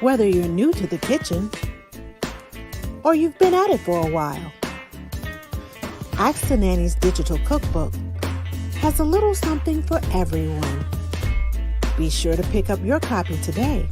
Whether you're new to the kitchen or you've been at it for a while, Ask the Nanny's digital cookbook has a little something for everyone. Be sure to pick up your copy today.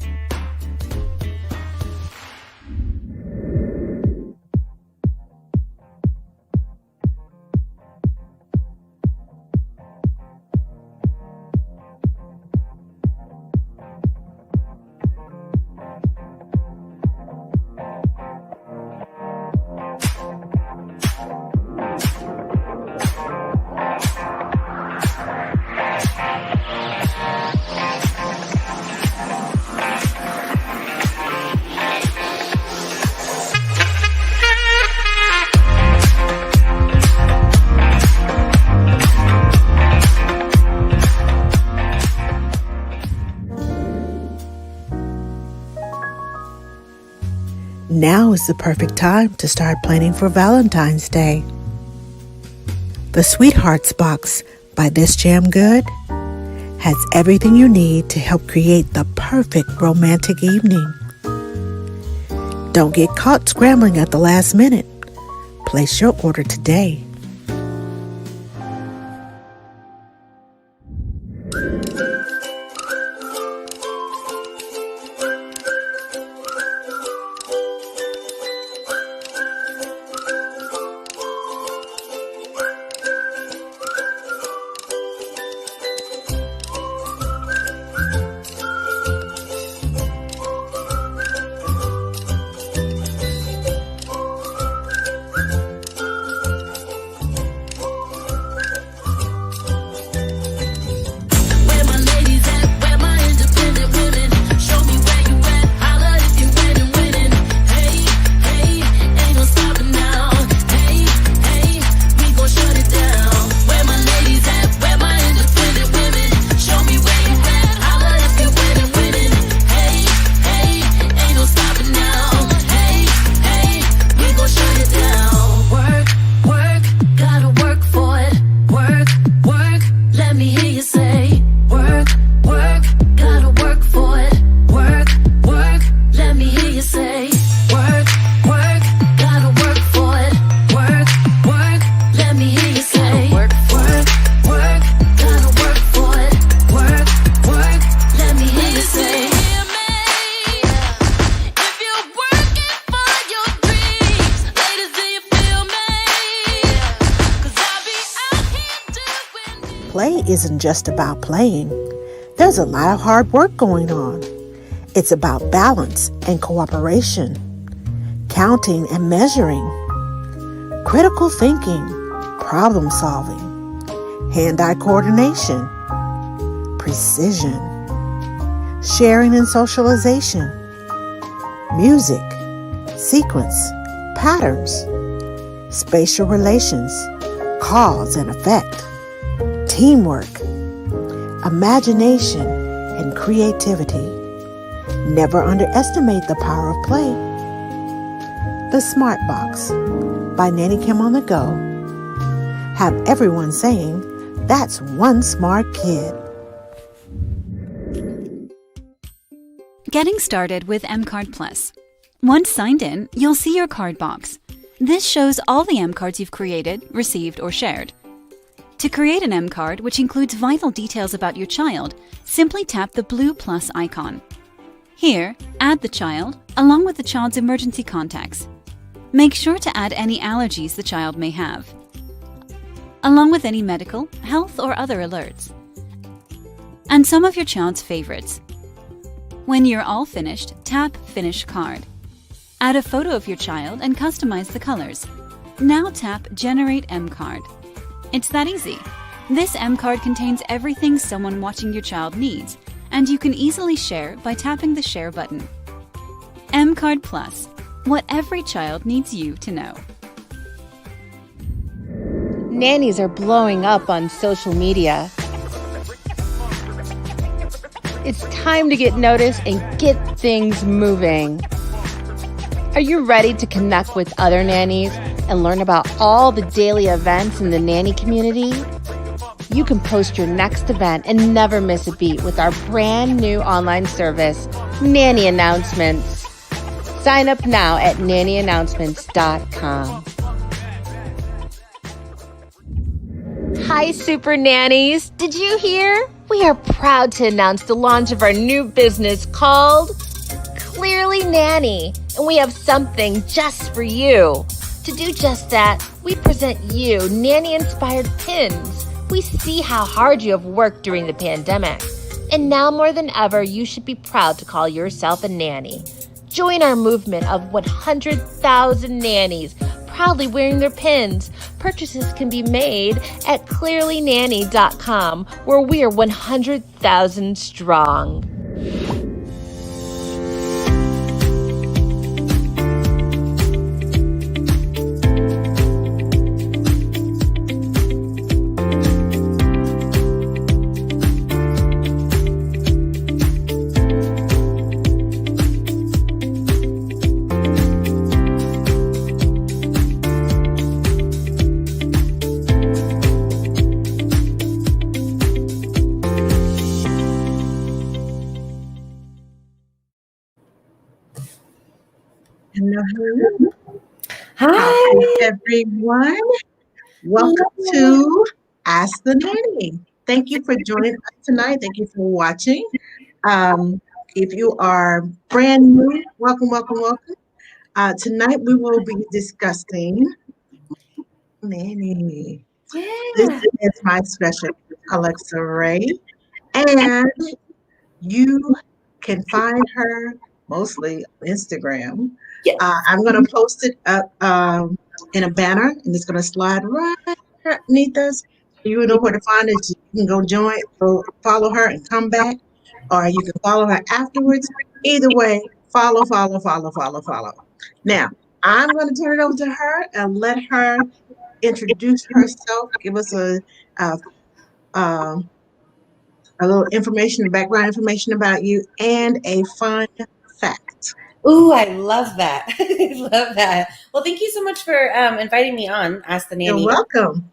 Now is the perfect time to start planning for Valentine's Day. The Sweethearts Box by This Jam Good has everything you need to help create the perfect romantic evening. Don't get caught scrambling at the last minute. Place your order today. play isn't just about playing. There's a lot of hard work going on. It's about balance and cooperation, counting and measuring, critical thinking, problem solving, hand-eye coordination, precision, sharing and socialization, music, sequence, patterns, spatial relations, cause and effect, teamwork, imagination, and creativity. Never underestimate the power of play. The Smart Box by Nanny Kim on the Go. Have everyone saying, "That's one smart kid." Getting started with M-Card Plus. Once signed in, you'll see your card box. This shows all the M-Cards you've created, received, or shared. To create an M-Card, which includes vital details about your child, simply tap the blue plus icon. Here, add the child, along with the child's emergency contacts. Make sure to add any allergies the child may have, along with any medical, health, or other alerts, and some of your child's favorites. When you're all finished, tap Finish Card. Add a photo of your child and customize the colors. Now tap Generate M-Card. It's that easy. This M-Card contains everything someone watching your child needs, and you can easily share by tapping the Share button. M-Card Plus, what every child needs you to know. Nannies are blowing up on social media. It's time to get noticed and get things moving. Are you ready to connect with other nannies and learn about all the daily events in the nanny community? You can post your next event and never miss a beat with our brand new online service, Nanny Announcements. Sign up now at nannyannouncements.com. Hi, Super Nannies. Did you hear? We are proud to announce the launch of our new business called Clearly Nanny, and we have something just for you. To do just that, we present you nanny-inspired pins. We see how hard you have worked during the pandemic, and now more than ever, you should be proud to call yourself a nanny. Join our movement of 100,000 nannies proudly wearing their pins. Purchases can be made at clearlynanny.com, where we are 100,000 strong. Hello. Hi, Everyone. Welcome to Ask the Nanny. Thank you for joining us tonight. Thank you for watching. If you are brand new, welcome, welcome, welcome. Tonight we will be discussing Nanny. This is my special Alexaraye, and you can find her mostly on Instagram. I'm going to post it up in a banner, and it's going to slide right underneath us. You know where to find it. You can go join, go follow her, and come back, or you can follow her afterwards. Either way, follow. Now, I'm going to turn it over to her and let her introduce herself, give us a little information, background information about you, and a fun fact. Ooh, I love that. I love that. Well, thank you so much for inviting me on Ask the Nanny. You're welcome.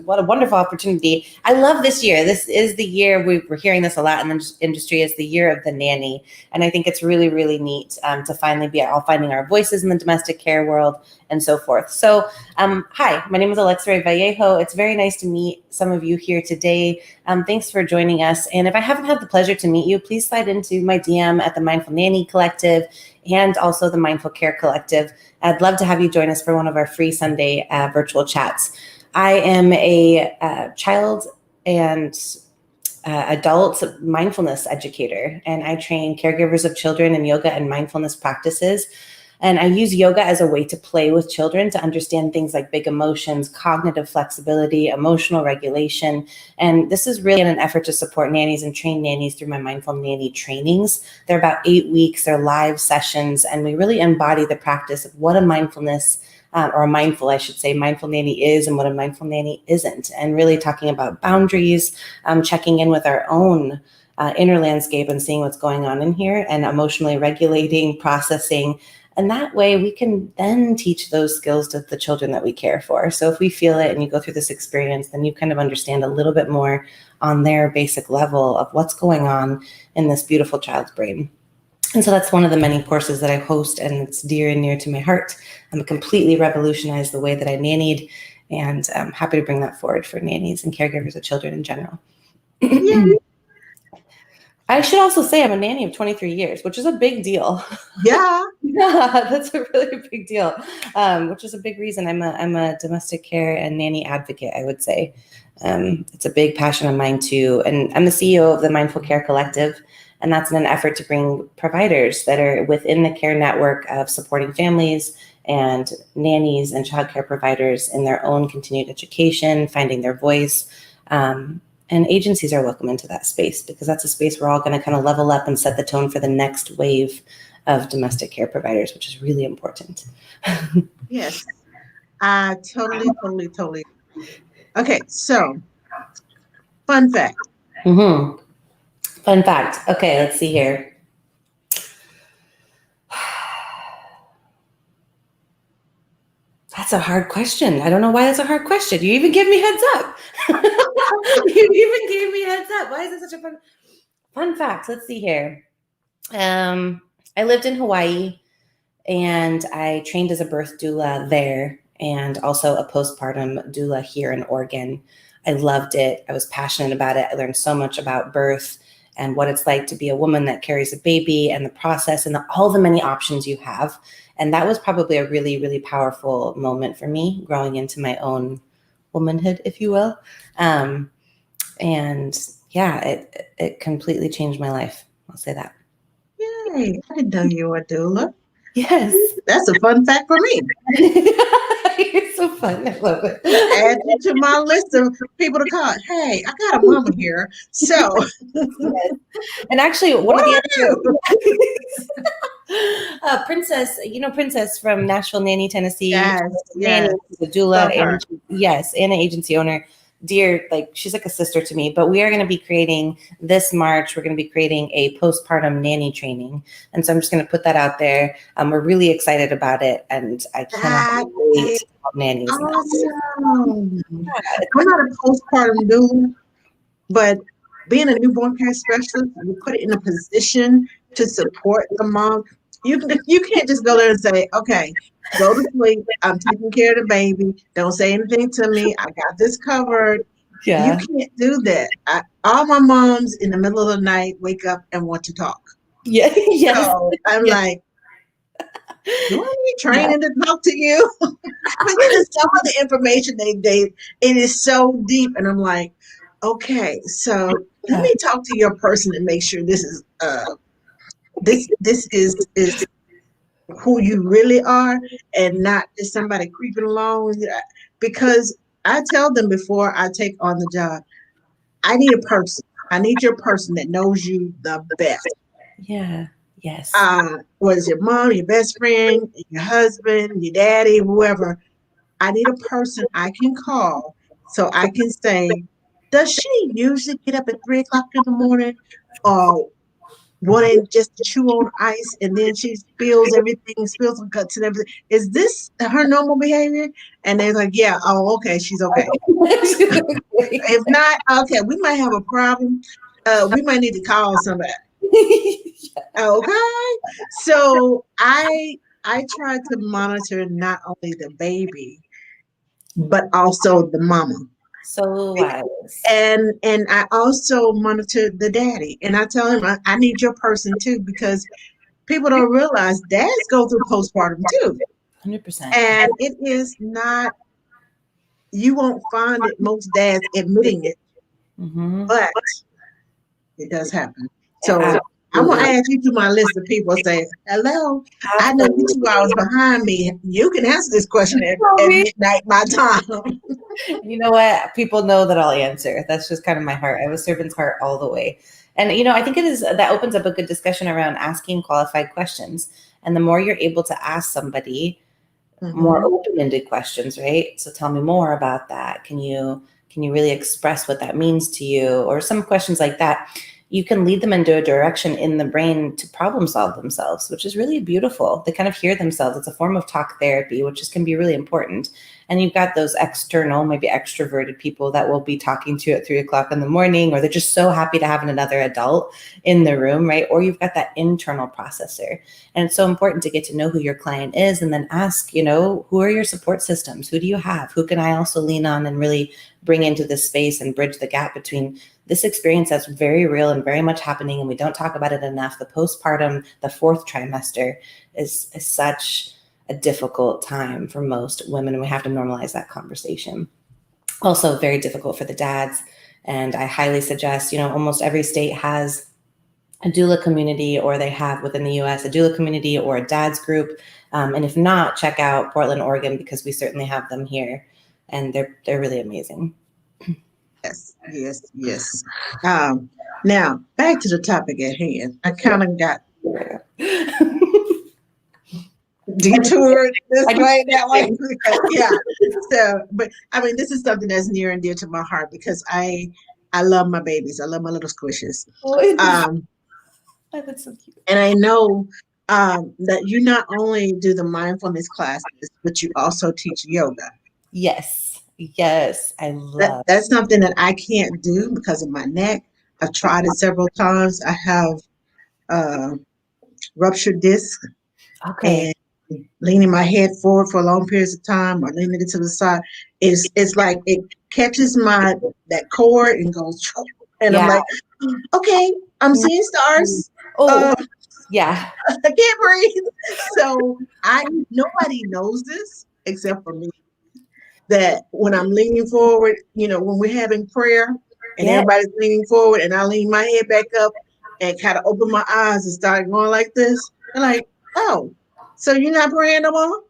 What a wonderful opportunity. I love this year. This is the year, we're hearing this a lot in the industry, is the year of the nanny. And I think it's really, really neat to finally be all finding our voices in the domestic care world and so forth. So hi, my name is Alexaraye Vallejo. It's very nice to meet some of you here today. Thanks for joining us. And if I haven't had the pleasure to meet you, please slide into my DM at the Mindful Nanny Collective and also the Mindful Care Collective. I'd love to have you join us for one of our free Sunday virtual chats. I am a child and adult mindfulness educator, and I train caregivers of children in yoga and mindfulness practices. And I use yoga as a way to play with children to understand things like big emotions, cognitive flexibility, emotional regulation. And this is really in an effort to support nannies and train nannies through my Mindful Nanny trainings. They're about 8 weeks, they're live sessions, and we really embody the practice of what a mindfulness or a mindful, I should say, mindful nanny is and what a mindful nanny isn't, and really talking about boundaries, checking in with our own inner landscape and seeing what's going on in here, and emotionally regulating, processing. And that way we can then teach those skills to the children that we care for. So if we feel it and you go through this experience, then you kind of understand a little bit more on their basic level of what's going on in this beautiful child's brain. And so that's one of the many courses that I host, and it's dear and near to my heart. I'm completely revolutionized the way that I nannied, and I'm happy to bring that forward for nannies and caregivers of children in general. Yeah. I should also say I'm a nanny of 23 years, which is a big deal. Yeah. Yeah, that's a really big deal, which is a big reason I'm a domestic care and nanny advocate, I would say. It's a big passion of mine too. And I'm the CEO of the Mindful Care Collective, and that's in an effort to bring providers that are within the care network of supporting families and nannies and childcare providers in their own continued education, finding their voice. And agencies are welcome into that space, because that's a space we're all going to kind of level up and set the tone for the next wave of domestic care providers, which is really important. Yes. I totally. Okay, so fun fact. Mm-hmm. Fun fact. Okay, let's see here. That's a hard question. I don't know why that's a hard question. You even give me heads up. You even gave me heads up. Why is it such a fun fact? Let's see here. I lived in Hawaii, and I trained as a birth doula there, and also a postpartum doula here in Oregon. I loved it. I was passionate about it. I learned so much about birth and what it's like to be a woman that carries a baby, and the process, and all the many options you have. And that was probably a really, really powerful moment for me growing into my own womanhood, if you will. And yeah, it completely changed my life. I'll say that. Yay. I didn't know you were a doula. Yes. That's a fun fact for me. You're so fun. I love it. Add you to my list of people to call. Hey, I got a mama here. So, Yes. And actually, one of the other Princess from Nashville, Nanny, Tennessee. yes, Nanny, yes. the doula, Love her. and an agency owner. Dear, she's like a sister to me. But we are going to be creating this March. We're going to be creating a postpartum nanny training, and so I'm just going to put that out there. We're really excited about it, and I cannot wait to help nannies. Awesome. I'm not a postpartum doula, but being a newborn care specialist, you put it in a position to support the mom. You can't just go there and say, okay, go to sleep. I'm taking care of the baby. Don't say anything to me. I got this covered. Yeah. You can't do that. All my moms in the middle of the night wake up and want to talk. Yeah. Yes. So I'm like, do I need training to talk to you? Because some of the information they gave, it is so deep. And I'm like, okay, so let me talk to your person and make sure this is this is who you really are, and not just somebody creeping along. Because I tell them before I take on the job, I need a person. I need your person that knows you the best. Yeah. Yes. Whether it's your mom, your best friend, your husband, your daddy, whoever. I need a person I can call so I can say, does she usually get up at 3 o'clock in the morning, or wanting just to chew on ice, and then she spills her guts and everything? Is this her normal behavior? And they're like, yeah, oh, okay, she's okay. If not, okay, we might have a problem. We might need to call somebody. Okay. So I try to monitor not only the baby, but also the mama. So wise. And I also monitor the daddy. And I tell him, I need your person too, because people don't realize dads go through postpartum too. 100%. And it is not, you won't find it, most dads admitting it, but it does happen. So I'm going to add you to my list of people say, hello, I know you 2 hours behind me. You can answer this question at midnight my time. You know what? People know that I'll answer. That's just kind of my heart. I have a servant's heart all the way. And, I think that opens up a good discussion around asking qualified questions. And the more you're able to ask somebody more open-ended questions, right? So tell me more about that. Can you really express what that means to you? Or some questions like that. You can lead them into a direction in the brain to problem solve themselves, which is really beautiful. They kind of hear themselves. It's a form of talk therapy, which can be really important. And you've got those external, maybe extroverted people that will be talking to you at 3:00 in the morning, or they're just so happy to have another adult in the room, right? Or you've got that internal processor. And it's so important to get to know who your client is and then ask, who are your support systems? Who do you have? Who can I also lean on and really bring into this space and bridge the gap between this experience that's very real and very much happening, and we don't talk about it enough. The postpartum, the 4th trimester is such a difficult time for most women, and we have to normalize that conversation. Also very difficult for the dads. And I highly suggest, almost every state has a doula community, or they have within the US a doula community or a dad's group. And if not, check out Portland, Oregon, because we certainly have them here, and they're really amazing. Yes. Now, back to the topic at hand. I kind of got detoured this way, that way. Yeah. So, but I mean, this is something that's near and dear to my heart because I love my babies. I love my little squishes. That's so cute. And I know that you not only do the mindfulness classes, but you also teach yoga. Yes, I love that's something that I can't do because of my neck. I've tried it several times. I have ruptured disc. Okay. And leaning my head forward for long periods of time or leaning it to the side, it's like it catches that cord and goes, and I'm like, okay, I'm seeing stars. Yeah. I can't breathe. So nobody knows this except for me. That when I'm leaning forward, when we're having prayer and everybody's leaning forward and I lean my head back up and kind of open my eyes and start going like this, they're like, oh, so you're not praying no more?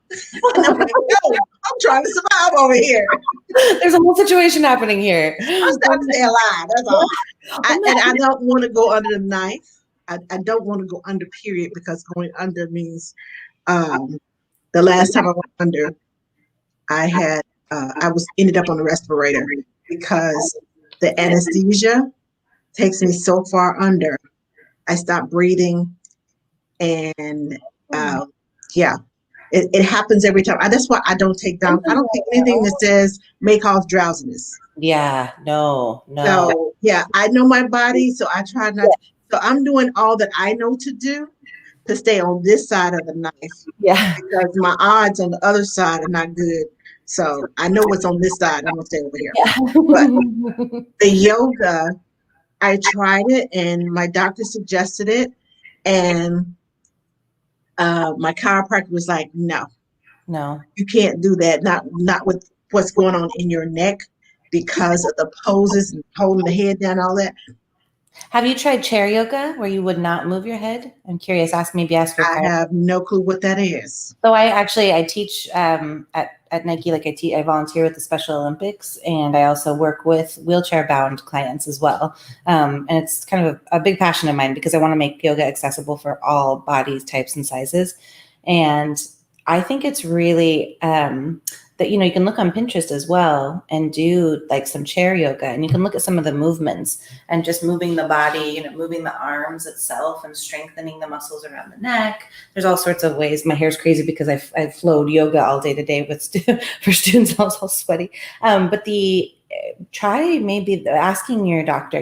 And I'm like, no, I'm trying to survive over here. There's a whole situation happening here. I'm trying to stay alive, that's all. And I don't want to go under the knife. I don't want to go under, period, because going under means the last time I went under, I ended up on the respirator because the anesthesia takes me so far under. I stopped breathing, and it happens every time. That's why I don't take anything that says may cause drowsiness. Yeah, no. So I know my body, so I try not. So I'm doing all that I know to do to stay on this side of the knife. Yeah, because my odds on the other side are not good. So I know what's on this side. I'm gonna stay over here. Yeah. But the yoga, I tried it, and my doctor suggested it, and my chiropractor was like, "No, you can't do that. Not with what's going on in your neck because of the poses and holding the head down, all that." Have you tried chair yoga where you would not move your head? I'm curious. Ask your I have no clue what that is. So I teach at Nike. I volunteer with the Special Olympics, and I also work with wheelchair bound clients as well. And it's kind of a big passion of mine because I want to make yoga accessible for all bodies, types, and sizes. And I think it's really that, you can look on Pinterest as well and do like some chair yoga, and you can look at some of the movements and just moving the body, moving the arms itself and strengthening the muscles around the neck. There's all sorts of ways. My hair's crazy because I've flowed yoga all day today for students. I was all sweaty. But try maybe asking your doctor,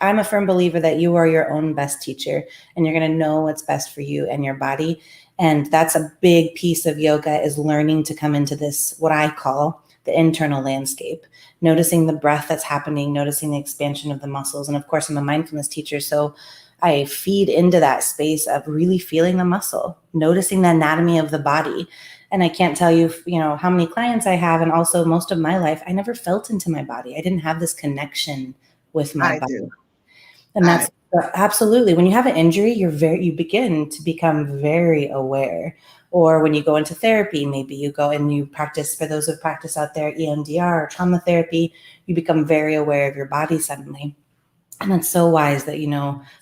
I'm a firm believer that you are your own best teacher, and you're going to know what's best for you and your body. And that's a big piece of yoga, is learning to come into this, what I call the internal landscape, noticing the breath that's happening, noticing the expansion of the muscles. And of course, I'm a mindfulness teacher, so I feed into that space of really feeling the muscle, noticing the anatomy of the body. And I can't tell you, how many clients I have, and also most of my life, I never felt into my body. I didn't have this connection with my I body. do. And that's absolutely, when you have an injury, you begin to become very aware. Or when you go into therapy, maybe you go and you practice, for those who practice out there, EMDR or trauma therapy, you become very aware of your body suddenly. And that's so wise that,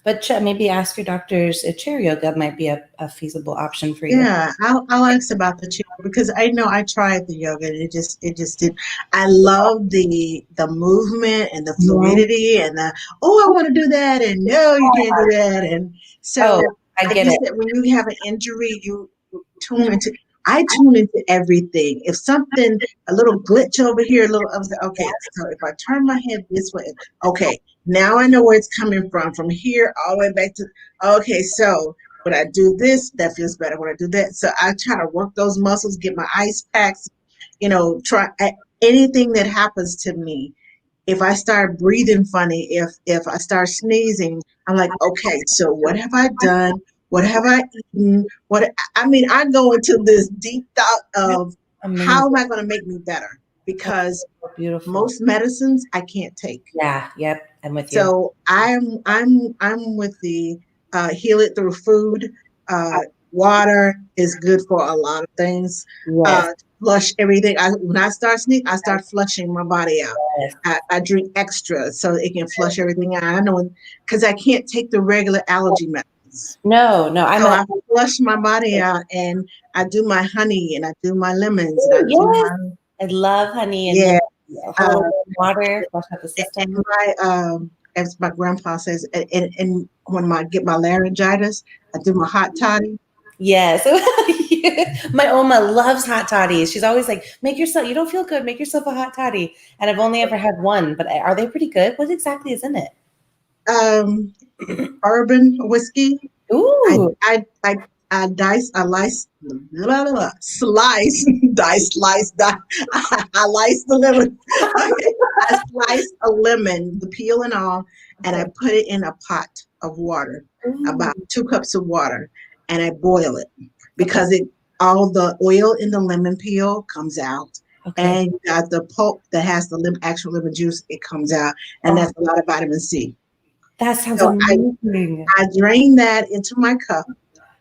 but maybe ask your doctors if chair yoga might be a feasible option for you. Yeah, I'll ask about the chair because I know I tried the yoga and it just did. I love the movement and the fluidity and I want to do that and no, you can't do that. And so, I like get you it. said, when you have an injury, you tune into. I tune into everything. If something, a little glitch over here, I was like, okay, so if I turn my head this way, okay, now I know where it's coming from here all the way back to, okay, so when I do this, that feels better. When I do that, so I try to work those muscles, get my ice packs, try anything that happens to me. If I start breathing funny, if I start sneezing, I'm like, okay, so what have I done? What have I eaten? I go into this deep thought of how am I going to make me better? Because Beautiful. most medicines I can't take. Yeah. Yep. I'm with you. So I'm with the heal it through food. Water is good for a lot of things. Yes. Flush everything. When I start sneezing, I start flushing my body out. Yes. I drink extra so it can flush everything out. I know because I can't take the regular allergy medicines. No. I flush my body out and I do my honey and I do my lemons. And I love honey and water, flush out the system. And as my grandpa says, and when I get my laryngitis, I do my hot toddy. Yes. My Oma loves hot toddies. She's always like, you don't feel good, make yourself a hot toddy. And I've only ever had one, but are they pretty good? What exactly is in it? Bourbon whiskey. Ooh. I dice, I slice the lemon. I slice a lemon, the peel and all, and I put it in a pot of water, about 2 cups of water, and I boil it because all the oil in the lemon peel comes out. Okay. And you got the pulp that has the actual lemon juice, it comes out, and that's a lot of vitamin C. That sounds amazing. I drain that into my cup,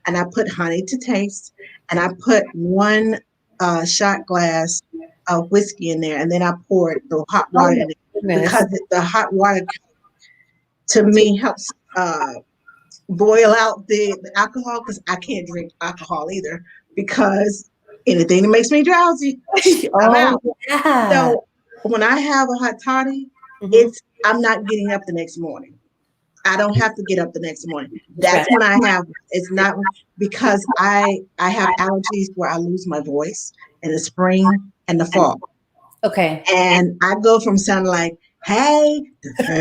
and I put honey to taste, and I put 1 shot glass of whiskey in there, and then I pour the hot water in it because the hot water, to me, helps boil out the alcohol because I can't drink alcohol either because anything that makes me drowsy, I'm out. Yeah. So when I have a hot toddy, I'm not getting up the next morning. I don't have to get up the next morning. That's when I have, it's not because I have allergies where I lose my voice in the spring and the fall. Okay. And I go from sounding like, hey, how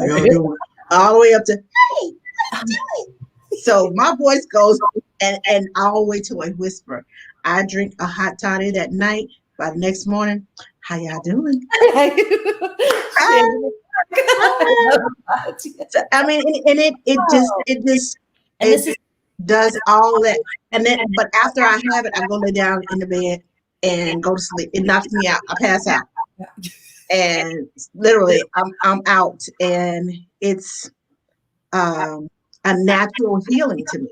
y'all doing? All the way up to, hey, how you doing? So my voice goes, and all the way to a whisper. I drink a hot toddy that night. By the next morning, how y'all doing? I mean, and it does all that, and then but after I have it, I go lay down in the bed and go to sleep. It knocks me out. I pass out, and literally, I'm out, and it's a natural healing to me.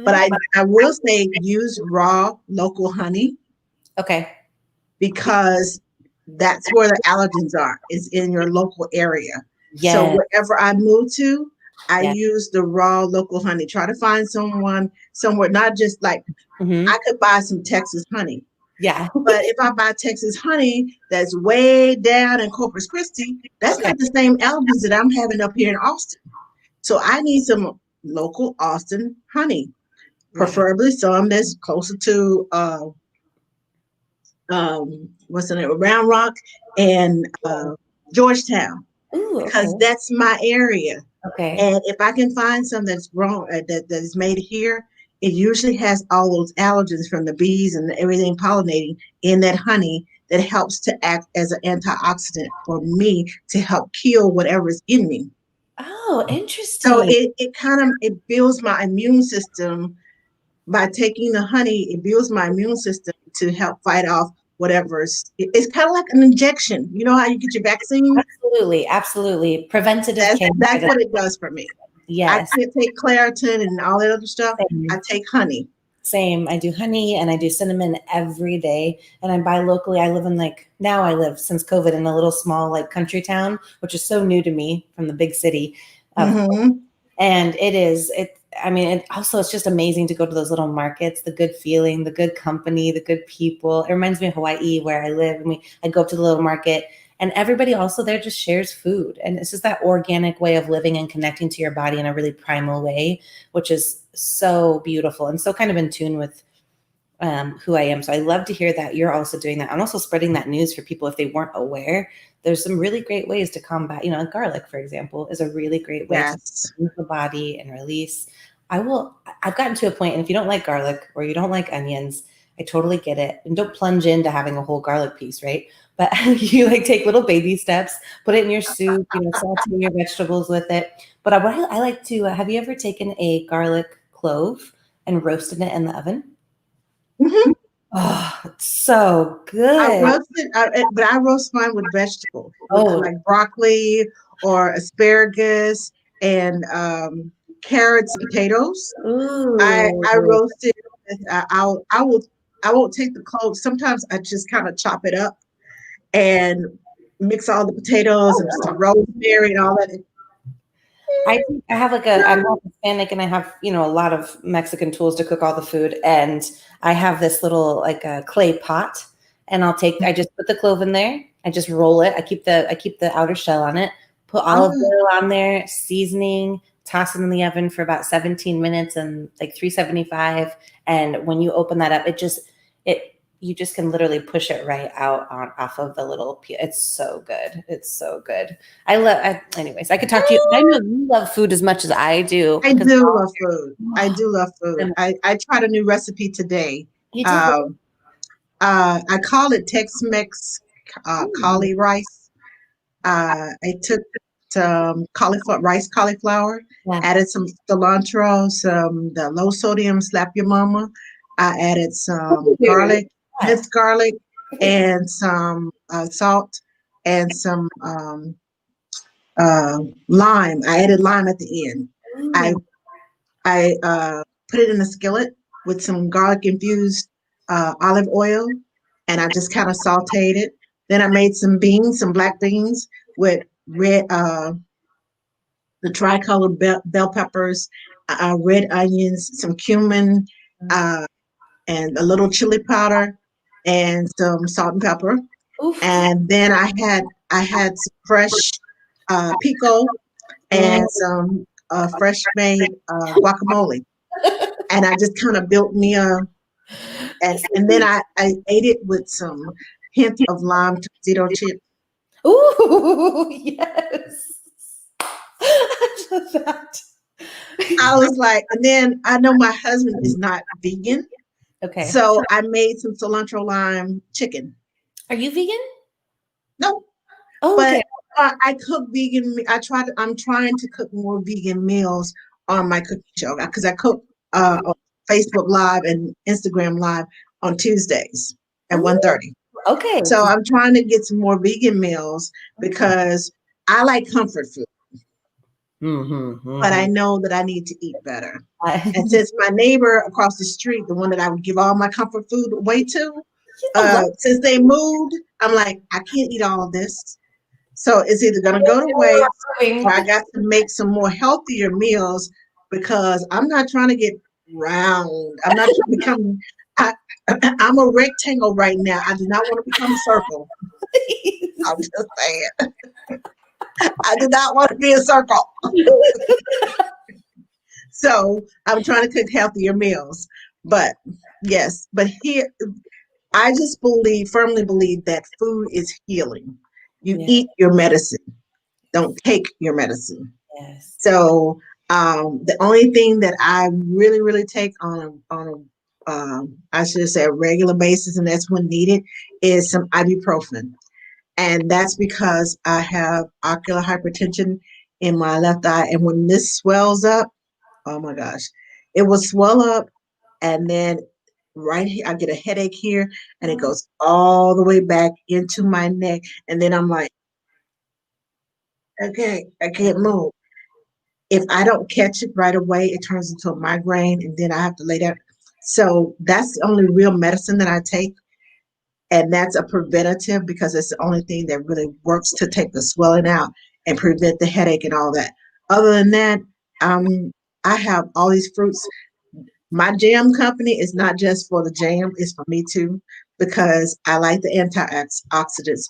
But I will say use raw local honey. Okay. Because that's where the allergens are, is in your local area. Yes. So wherever I move to, I use the raw local honey. Try to find someone somewhere, not just like I could buy some Texas honey. Yeah. But if I buy Texas honey that's way down in Corpus Christi, that's not the same allergens that I'm having up here in Austin. So I need some local Austin honey, preferably some that's closer to what's the name? Round Rock and Georgetown. Ooh, because that's my area. Okay. And if I can find some that's grown that is made here, it usually has all those allergens from the bees and everything pollinating in that honey that helps to act as an antioxidant for me to help kill whatever's in me. Oh, interesting. So it builds my immune system. By taking the honey, it builds my immune system to help fight off whatever. It's kind of like an injection. You know how you get your vaccine? Absolutely. Preventative care. That's what it does for me. Yes. I can't take Claritin and all that other stuff. Same. I take honey. Same. I do honey and I do cinnamon every day. And I buy locally. I live since COVID in a little small like country town, which is so new to me from the big city. And it's just amazing to go to those little markets, the good feeling, the good company, the good people. It reminds me of Hawaii where I live. And I go up to the little market and everybody also there just shares food. And it's just that organic way of living and connecting to your body in a really primal way, which is so beautiful and so kind of in tune with who I am. So I love to hear that you're also doing that and also spreading that news for people if they weren't aware. There's some really great ways to combat, garlic, for example, is a really great way to move the body and release. I've gotten to a point, and if you don't like garlic or you don't like onions, I totally get it. And don't plunge into having a whole garlic piece, right? But you take little baby steps, put it in your soup, saute your vegetables with it. But what I like to, have you ever taken a garlic clove and roasted it in the oven? Mm-hmm. Oh, it's so good. I roast it, but I roast mine with vegetables, like broccoli or asparagus and carrots, potatoes. Ooh. I roast it. I won't take the cloves. Sometimes I just kind of chop it up and mix all the potatoes and some rosemary and all that. I have I'm Hispanic and I have, a lot of Mexican tools to cook all the food. And I have this little a clay pot and I just put the clove in there. I just roll it. I keep the outer shell on it, put olive oil on there, seasoning, toss it in the oven for about 17 minutes and 375. And when you open that up, you just can literally push it right out off of the little peel. It's so good. It's so good. Anyways, I could talk to you. I know you love food as much as I do. I do love food. I tried a new recipe today. You did? I call it Tex-Mex cauli rice. I took some cauliflower, added some cilantro, the low sodium slap your mama. I added some garlic, minced garlic, and some salt and some lime. I added lime at the end. I put it in a skillet with some garlic infused olive oil, and I just kind of sauteed it. Then I made some black beans with red, the tricolor bell peppers, red onions, some cumin, and a little chili powder, and some salt and pepper. Oof. And then I had some fresh pico and some fresh made guacamole, and I just kind of built me and then I ate it with some hint of lime Tostito chip. Ooh, yes. I love that. I was like, and then I know my husband is not vegan. Okay. So I made some cilantro lime chicken. Are you vegan? No. Oh, okay. But I cook vegan. I'm trying to cook more vegan meals on my cooking show because I cook on Facebook Live and Instagram Live on Tuesdays at 1:30. Okay. So I'm trying to get some more vegan meals because I like comfort food. But I know that I need to eat better. And since my neighbor across the street, the one that I would give all my comfort food away to, since they moved, I'm like, I can't eat all of this. So it's either going to go to waste or I got to make some more healthier meals because I'm not trying to get round. I'm not trying to become, I'm a rectangle right now. I do not want to become a circle. I'm just saying. I do not want to be a circle. So I'm trying to cook healthier meals. But yes, here, I just firmly believe that food is healing. You eat your medicine. Don't take your medicine. Yes. So the only thing that I really, really take on I should say a regular basis, and that's when needed, is some ibuprofen. And that's because I have ocular hypertension in my left eye. And when this swells up, oh my gosh, it will swell up and then right here. I get a headache here, and it goes all the way back into my neck. And then I'm like, okay, I can't move. If I don't catch it right away, it turns into a migraine, and then I have to lay down. So that's the only real medicine that I take. And that's a preventative because it's the only thing that really works to take the swelling out and prevent the headache and all that. Other than that, I have all these fruits. My jam company is not just for the jam, it's for me too, because I like the antioxidants.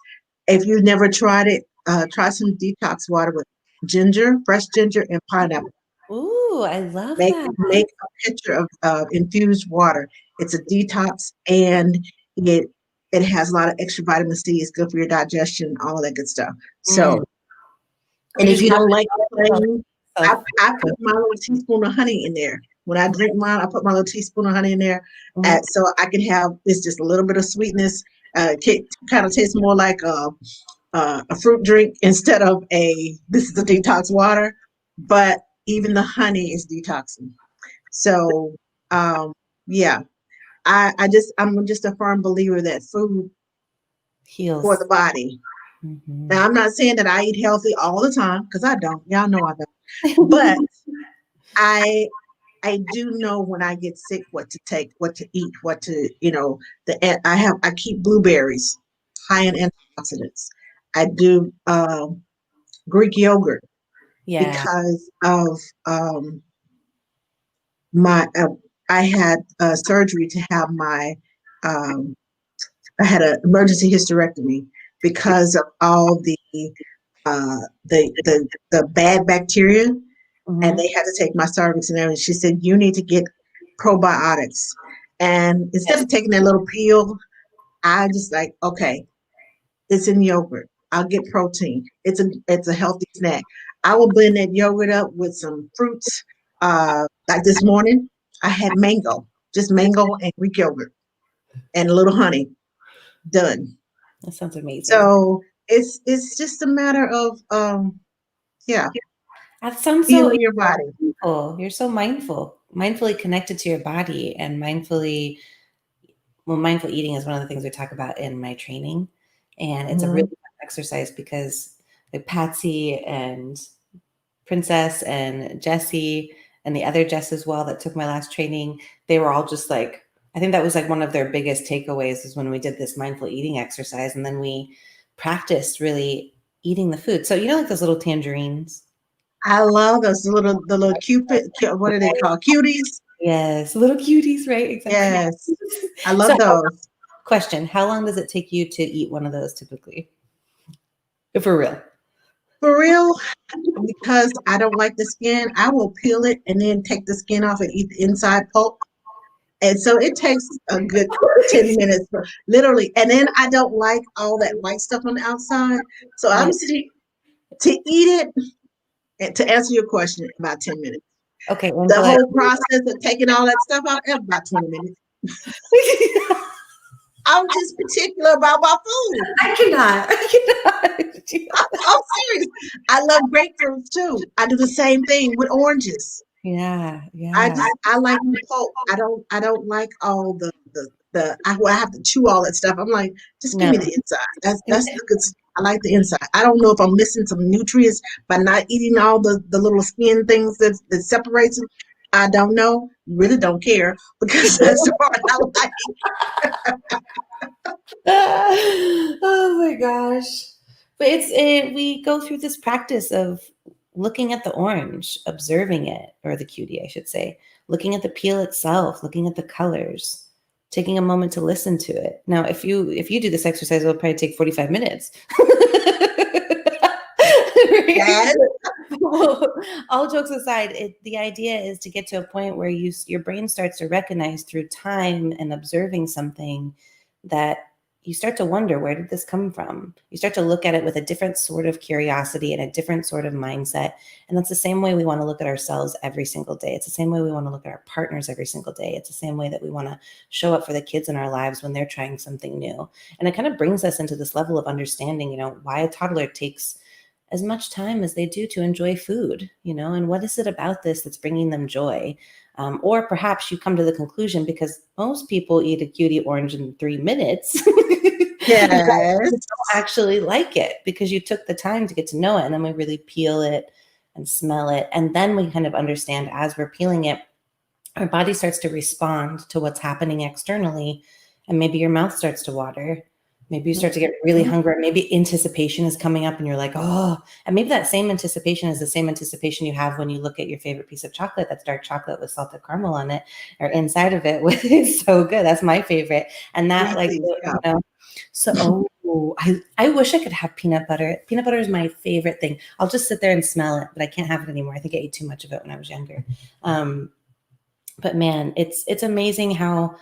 If you've never tried it, try some detox water with ginger, fresh ginger, and pineapple. Ooh, I love Make that. make a pitcher of infused water. It's a detox, and it it has a lot of extra vitamin C. It's good for your digestion, all of that good stuff. Mm. So, and You if just you have don't it like it all plain, yourself. I put my little teaspoon of honey in there. When I drink mine, I put my little teaspoon of honey in there, Mhm. so I can have it's just a little bit of sweetness. Kind of tastes more like a fruit drink instead of a this is a detox water. But even the honey is detoxing. So yeah, I'm just a firm believer that food for the Heals. body. Mhm. Now I'm not saying that I eat healthy all the time because I don't. Y'all know I don't. But I I do know when I get sick what to take, what to eat, what to I keep blueberries high in antioxidants. I do Greek yogurt Yeah. because of um, my I had surgery to have my um, I had an emergency hysterectomy because of all uh, the bad bacteria, and Mhm. they had to take my cervix and everything. She said you need to get probiotics, and instead Yes. of taking that little pill, I just like okay, it's in yogurt. I'll get protein. It's a healthy snack. I will blend that yogurt up with some fruits. Like this morning, I had mango, just mango and Greek yogurt and a little honey. Done. That sounds amazing. So it's just a matter of yeah, That sounds so healing your body. mindful. You're so mindful, mindfully connected to your body and mindful eating is one of the things we talk about in my training. And it's a really Mhm. fun exercise because like Patsy and Princess and Jessie and the other Jess as well that took my last training, they were all just like, I think that was like one of their biggest takeaways is when we did this mindful eating exercise and then we practiced really eating the food. So, like those little tangerines? I love those the little what are they called? Cuties? Yes, little cuties, right? Exactly. Yes. I So, love those. question, how long does it take you to eat one of those typically? If we're real. For real, because I don't like the skin, I will peel it and then take the skin off and eat the inside pulp. And so it takes a good 10 minutes, literally. And then I don't like all that white stuff on the outside. So Yeah. I'm sitting to eat it, and to answer your question, about 10 minutes. Okay, The Angela. whole process of taking all that stuff out, about 20 minutes. I'm just particular about my food. I cannot. I cannot. I'm serious. I love grapefruits too. I do the same thing with oranges. Yeah, yeah. I like the pulp. I don't like all I have to chew all that stuff. I'm like, just give No. me the inside. That's the good. I like the inside. I don't know if I'm missing some nutrients by not eating all the little skin things that separates them. I don't know. Really don't care because that's the part I like. Oh my gosh. But we go through this practice of looking at the orange, observing it, or the cutie, I should say, looking at the peel itself, looking at the colors, taking a moment to listen to it. Now, if you do this exercise, it'll probably take 45 minutes. Dad, All jokes aside, the idea is to get to a point where your brain starts to recognize through time and observing something that you start to wonder, where did this come from? You start to look at it with a different sort of curiosity and a different sort of mindset. And that's the same way we want to look at ourselves every single day. It's the same way we want to look at our partners every single day. It's the same way that we want to show up for the kids in our lives when they're trying something new. And it kind of brings us into this level of understanding, why a toddler takes as much time as they do to enjoy food, and what is it about this that's bringing them joy? Or perhaps you come to the conclusion, because most people eat a cutie orange in 3 minutes, Yes. that you don't actually like it because you took the time to get to know it. And then we really peel it and smell it. And then we kind of understand, as we're peeling it, our body starts to respond to what's happening externally. And maybe your mouth starts to water. Maybe you start to get really hungry. Maybe anticipation is coming up and you're like, oh, and maybe that same anticipation is the same anticipation you have when you look at your favorite piece of chocolate that's dark chocolate with salted caramel on it, or inside of it. It's so good. That's my favorite. And that, like, you know, so, I wish I could have peanut butter. Peanut butter is my favorite thing. I'll just sit there and smell it, but I can't have it anymore. I think I ate too much of it when I was younger. But man, it's amazing how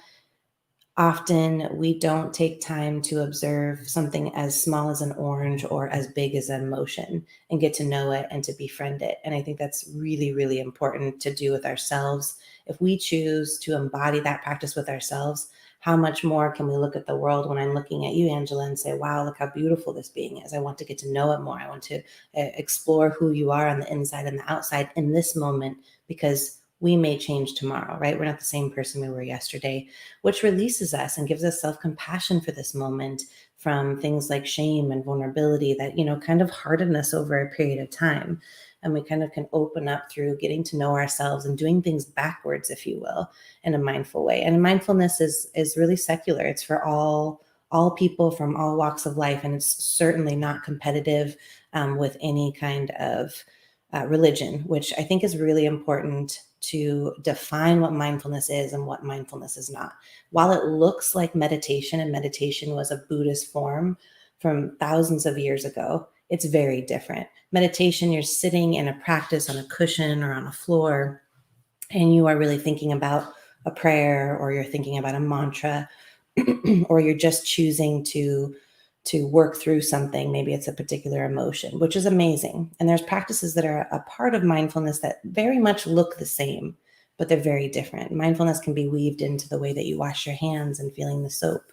often we don't take time to observe something as small as an orange or as big as an emotion and get to know it and to befriend it. And I think that's really, really important to do with ourselves. If we choose to embody that practice with ourselves, how much more can we look at the world when I'm looking at you, Angela, and say, wow, look how beautiful this being is. I want to get to know it more. I want to explore who you are on the inside and the outside in this moment, because we may change tomorrow, right? We're not the same person we were yesterday, which releases us and gives us self-compassion for this moment from things like shame and vulnerability that, you know, kind of harden us over a period of time. And we kind of can open up through getting to know ourselves and doing things backwards, if you will, in a mindful way. And mindfulness is really secular. It's for all people from all walks of life. And it's certainly not competitive with any kind of religion, which I think is really important to define what mindfulness is and what mindfulness is not. While it looks like meditation, and meditation was a Buddhist form from thousands of years ago, it's very different. Meditation, you're sitting in a practice on a cushion or on a floor, and you are really thinking about a prayer, or you're thinking about a mantra, or you're just choosing to work through something. Maybe it's a particular emotion, which is amazing. And there's practices that are a part of mindfulness that very much look the same, but they're very different. Mindfulness can be weaved into the way that you wash your hands and feeling the soap.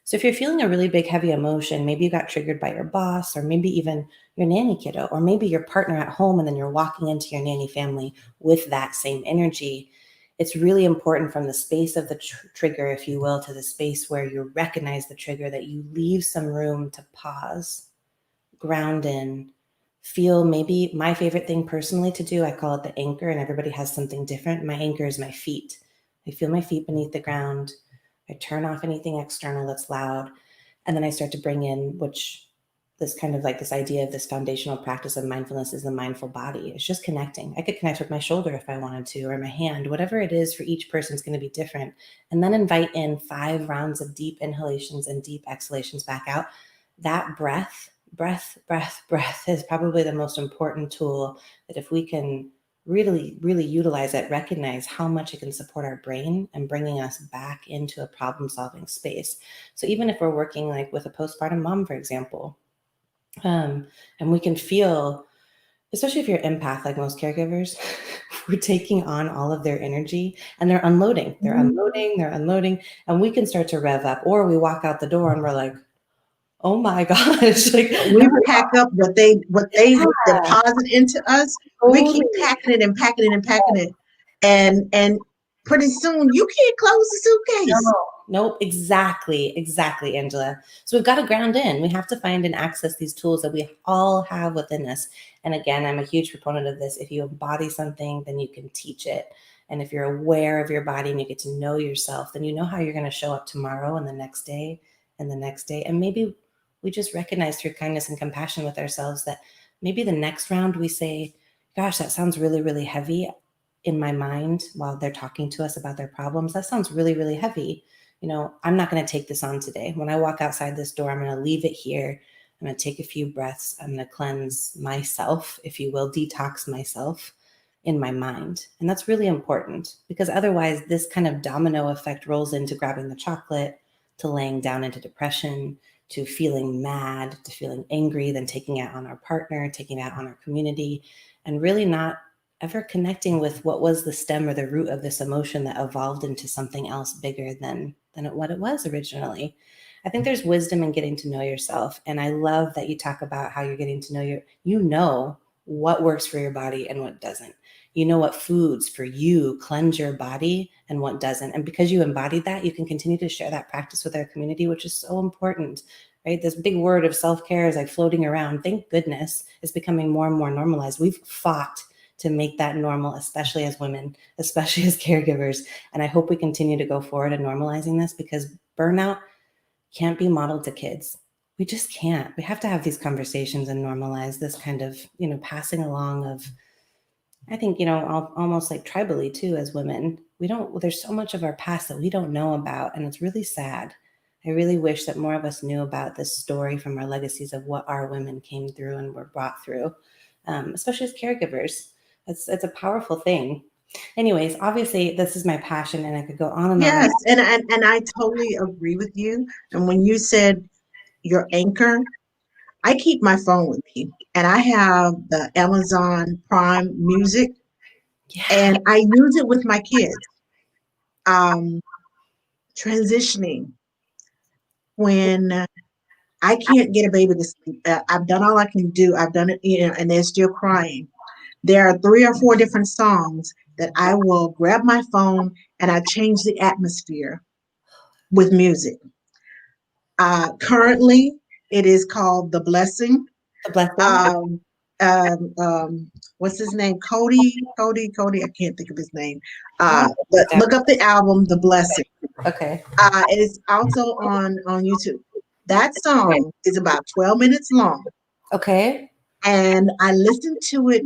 So if you're feeling a really big, heavy emotion, maybe you got triggered by your boss, or maybe even your nanny kiddo, or maybe your partner at home, and then you're walking into your nanny family with that same energy. It's really important, from the space of the trigger, if you will, to the space where you recognize the trigger, that you leave some room to pause, ground in, feel. Maybe my favorite thing personally to do, I call it the anchor, and everybody has something different. My anchor is my feet. I feel my feet beneath the ground. I turn off anything external that's loud. And then I start to bring in, which this kind of like this idea of this foundational practice of mindfulness is the mindful body. It's just connecting. I could connect with my shoulder if I wanted to, or my hand, whatever it is for each person is going to be different. And then invite in 5 rounds of deep inhalations and deep exhalations back out. That breath is probably the most important tool, that if we can really, really utilize it, recognize how much it can support our brain and bringing us back into a problem-solving space. So even if we're working like with a postpartum mom, for example, and we can feel, especially if you're empath, like most caregivers, we're taking on all of their energy and they're unloading, and we can start to rev up, or we walk out the door and we're like, oh my gosh, like We pack up what they deposit into us. We keep totally. packing it and packing it and packing it, and pretty soon you can't close the suitcase. Nope, exactly, Angela. So we've got to ground in. We have to find and access these tools that we all have within us. And again, I'm a huge proponent of this. If you embody something, then you can teach it. And if you're aware of your body and you get to know yourself, then you know how you're going to show up tomorrow and the next day and the next day. And maybe we just recognize through kindness and compassion with ourselves that maybe the next round we say, gosh, that sounds really, really heavy in my mind while they're talking to us about their problems. That sounds really, really heavy. You know, I'm not going to take this on today. When I walk outside this door, I'm going to leave it here. I'm going to take a few breaths. I'm going to cleanse myself, if you will, detox myself in my mind. And that's really important, because otherwise this kind of domino effect rolls into grabbing the chocolate, to laying down into depression, to feeling mad, to feeling angry, then taking it on our partner, taking it on our community, and really not ever connecting with what was the stem or the root of this emotion that evolved into something else bigger than what it was originally. I think there's wisdom in getting to know yourself. And I love that you talk about how you're getting to know you know what works for your body and what doesn't. You know what foods for you cleanse your body and what doesn't. And because you embodied that, you can continue to share that practice with our community, which is so important, right? This big word of self-care is like floating around. Thank goodness it's becoming more and more normalized. We've fought to make that normal, especially as women, especially as caregivers. And I hope we continue to go forward in normalizing this, because burnout can't be modeled to kids. We just can't. We have to have these conversations and normalize this kind of, passing along of, I think, almost like tribally too, as women, there's so much of our past that we don't know about. And it's really sad. I really wish that more of us knew about this story from our legacies of what our women came through and were brought through, especially as caregivers. It's a powerful thing. Anyways, obviously this is my passion and I could go on and on. Yes, and I totally agree with you. And when you said your anchor, I keep my phone with me, and I have the Amazon Prime Music, and I use it with my kids. Transitioning when I can't get a baby to sleep. I've done all I can do. I've done it, and they're still crying. There are 3 or 4 different songs that I will grab my phone and I change the atmosphere with music. Currently, it is called The Blessing. The Blessing. What's his name? Cody. I can't think of his name. But look up the album, The Blessing. Okay. It's also on YouTube. That song is about 12 minutes long. Okay. And I listen to it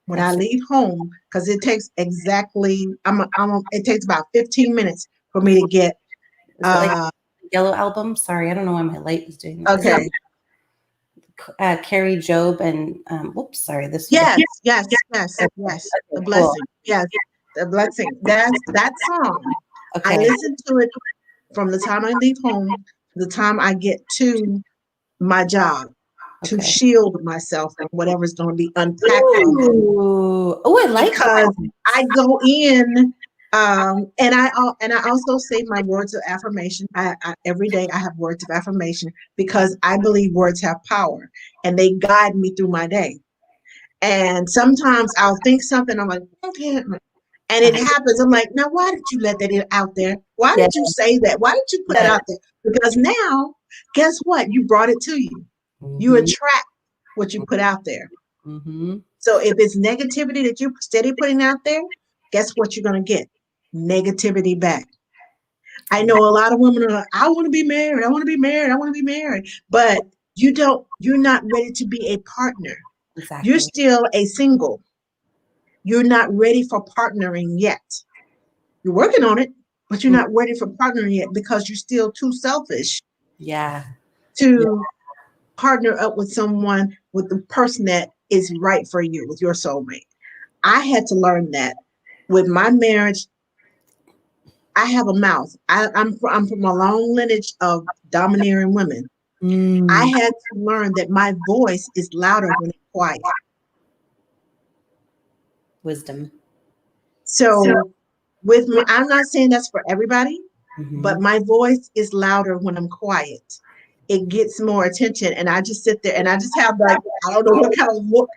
when I leave home, because it takes exactly, it takes about 15 minutes for me to get. Like Yellow Album? Sorry, I don't know why my light is doing that. Okay. Carrie Job and sorry, this. Yes. The Blessing. Cool. Yes, The Blessing. That song. Okay. I listen to it from the time I leave home to the time I get to my job, to shield myself from whatever's going to be unpacked. Oh, I like because that. I go in, and I also say my words of affirmation. Every day I have words of affirmation, because I believe words have power and they guide me through my day. And sometimes I'll think something, I'm like, okay, and it happens. I'm like, now why did you let that out there? Why did you say that? Why did you put that out there? Because now, guess what? You brought it to you. Mm-hmm. You attract what you put out there. Mm-hmm. So if it's negativity that you're steady putting out there, guess what you're going to get? Negativity back. I know a lot of women are like, I want to be married. I want to be married. I want to be married. But you're not ready to be a partner. Exactly. You're still a single. You're not ready for partnering yet. You're working on it, but you're not ready for partnering yet, because you're still too selfish. Yeah. To partner up with someone, with the person that is right for you, with your soulmate. I had to learn that with my marriage. I have a mouth. I'm from a long lineage of domineering women. I had to learn that my voice is louder when it's quiet. Wisdom. So with me, I'm not saying that's for everybody, but my voice is louder when I'm quiet. It gets more attention, and I just sit there and I just have, like, I don't know what kind of look.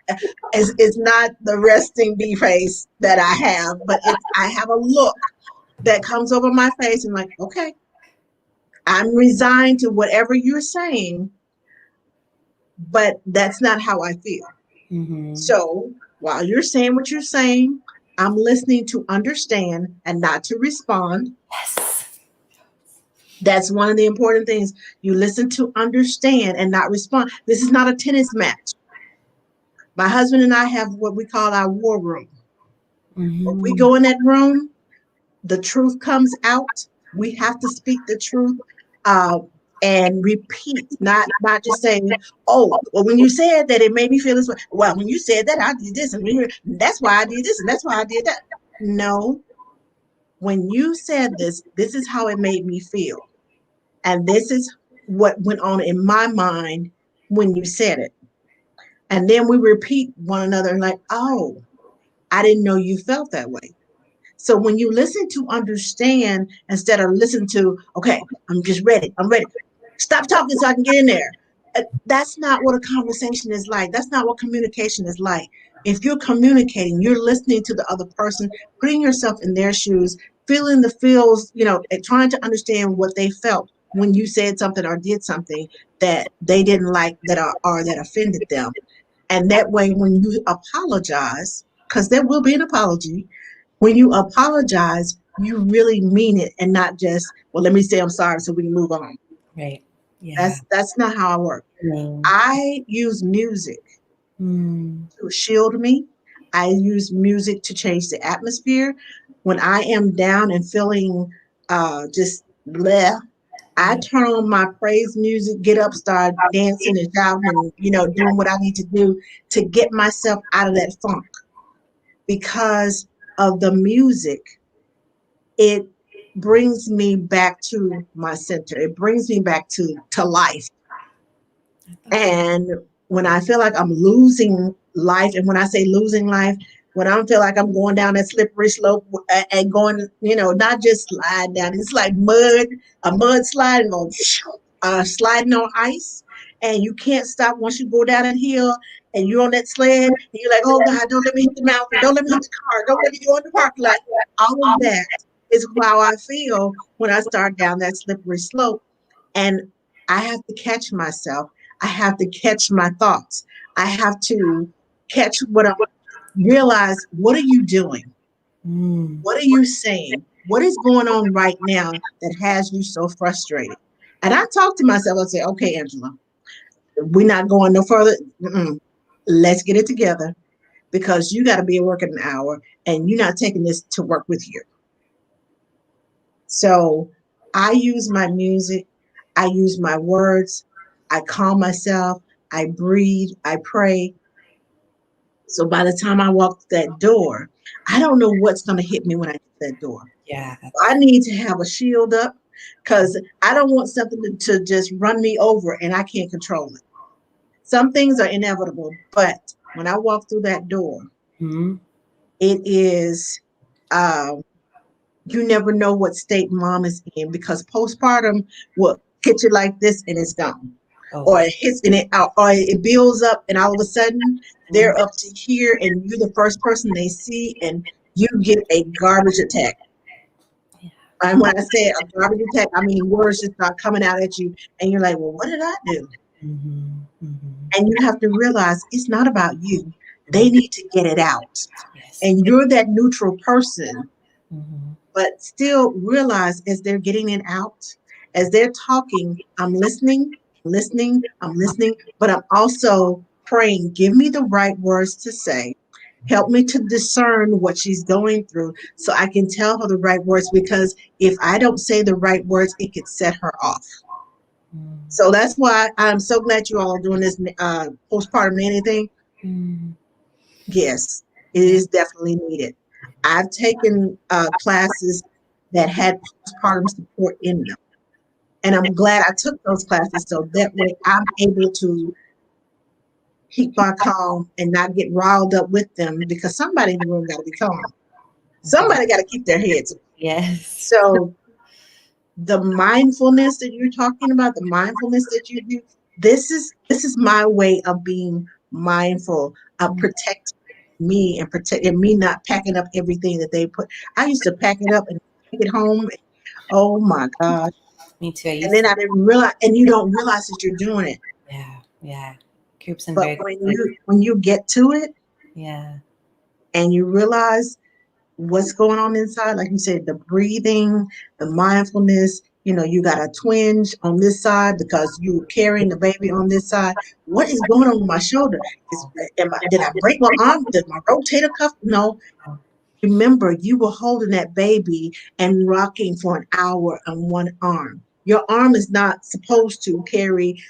It's not the resting bee face that I have, but I have a look that comes over my face, and like, okay, I'm resigned to whatever you're saying, but that's not how I feel. Mm-hmm. So while you're saying what you're saying, I'm listening to understand and not to respond. Yes. That's one of the important things. You listen to understand and not respond. This is not a tennis match. My husband and I have what we call our war room. Mm-hmm. When we go in that room, the truth comes out. We have to speak the truth and repeat, not just saying, oh, well, when you said that, it made me feel this way. Well, when you said that, I did this, and that's why I did this, and that's why I did that. No. When you said this is how it made me feel. And this is what went on in my mind when you said it. And then we repeat one another and like, oh, I didn't know you felt that way. So when you listen to understand instead of listen to, okay, I'm just ready. I'm ready. Stop talking so I can get in there. That's not what a conversation is like. That's not what communication is like. If you're communicating, you're listening to the other person, putting yourself in their shoes, feeling the feels, and trying to understand what they felt when you said something or did something that they didn't like or that offended them. And that way, when you apologize, because there will be an apology, when you apologize, you really mean it and not just, well, let me say I'm sorry so we can move on. Right. Yeah. That's not how I work. Mm. I use music to shield me. I use music to change the atmosphere. When I am down and feeling just bleh, I turn on my praise music, get up, start dancing and shouting and, doing what I need to do to get myself out of that funk. Because of the music, it brings me back to my center. It brings me back to life. And when I feel like I'm losing life, and when I say losing life, when I feel like I'm going down that slippery slope and going, not just slide down, it's like a mud slide and going, sliding on ice. And you can't stop once you go down that hill and you're on that sled and you're like, oh God, don't let me hit the mountain. Don't let me hit the car. Don't let me go in the parking lot. All of that is how I feel when I start down that slippery slope. And I have to catch myself. I have to catch my thoughts. I have to catch realize, what are you doing? What are you saying? What is going on right now that has you so frustrated? And I talk to myself. I say, okay, Angela, we're not going no further. Let's get it together, because you got to be at work in an hour and you're not taking this to work with you. So I use my music. I use my words. I calm myself. I breathe. I pray. So by the time I walk through that door, I don't know what's going to hit me when I get that door. Yeah. I need to have a shield up, because I don't want something to just run me over and I can't control it. Some things are inevitable, but when I walk through that door, it is, you never know what state mom is in, because postpartum will hit you like this and it's gone. Or it hits and or it builds up and all of a sudden they're up to here and you're the first person they see and you get a garbage attack. And when I say a garbage attack, I mean words just start coming out at you and you're like, well, what did I do? And you have to realize it's not about you. They need to get it out. And you're that neutral person. But still realize, as they're getting it out, as they're talking, I'm listening, but I'm also praying, give me the right words to say. Help me to discern what she's going through so I can tell her the right words, because if I don't say the right words, it could set her off. So that's why I'm so glad you all are doing this postpartum nanny thing. Yes, it is definitely needed. I've taken classes that had postpartum support in them. And I'm glad I took those classes, so that way I'm able to keep my calm and not get riled up with them, because somebody in the room got to be calm. Somebody got to keep their heads. Yes. So the mindfulness that you're talking about, the mindfulness that you do, this is my way of being mindful of protecting me and protecting me, not packing up everything that they put. I used to pack it up and take it home. Oh my gosh. Me too. And then I didn't realize, and you don't realize that you're doing it. Yeah. Groups and but when you get to it, and you realize what's going on inside, like you said, the breathing, the mindfulness, you got a twinge on this side because you're carrying the baby on this side. What is going on with my shoulder? Did I break my arm? Did my rotator cuff? No. Remember, you were holding that baby and rocking for an hour on one arm. Your arm is not supposed to carry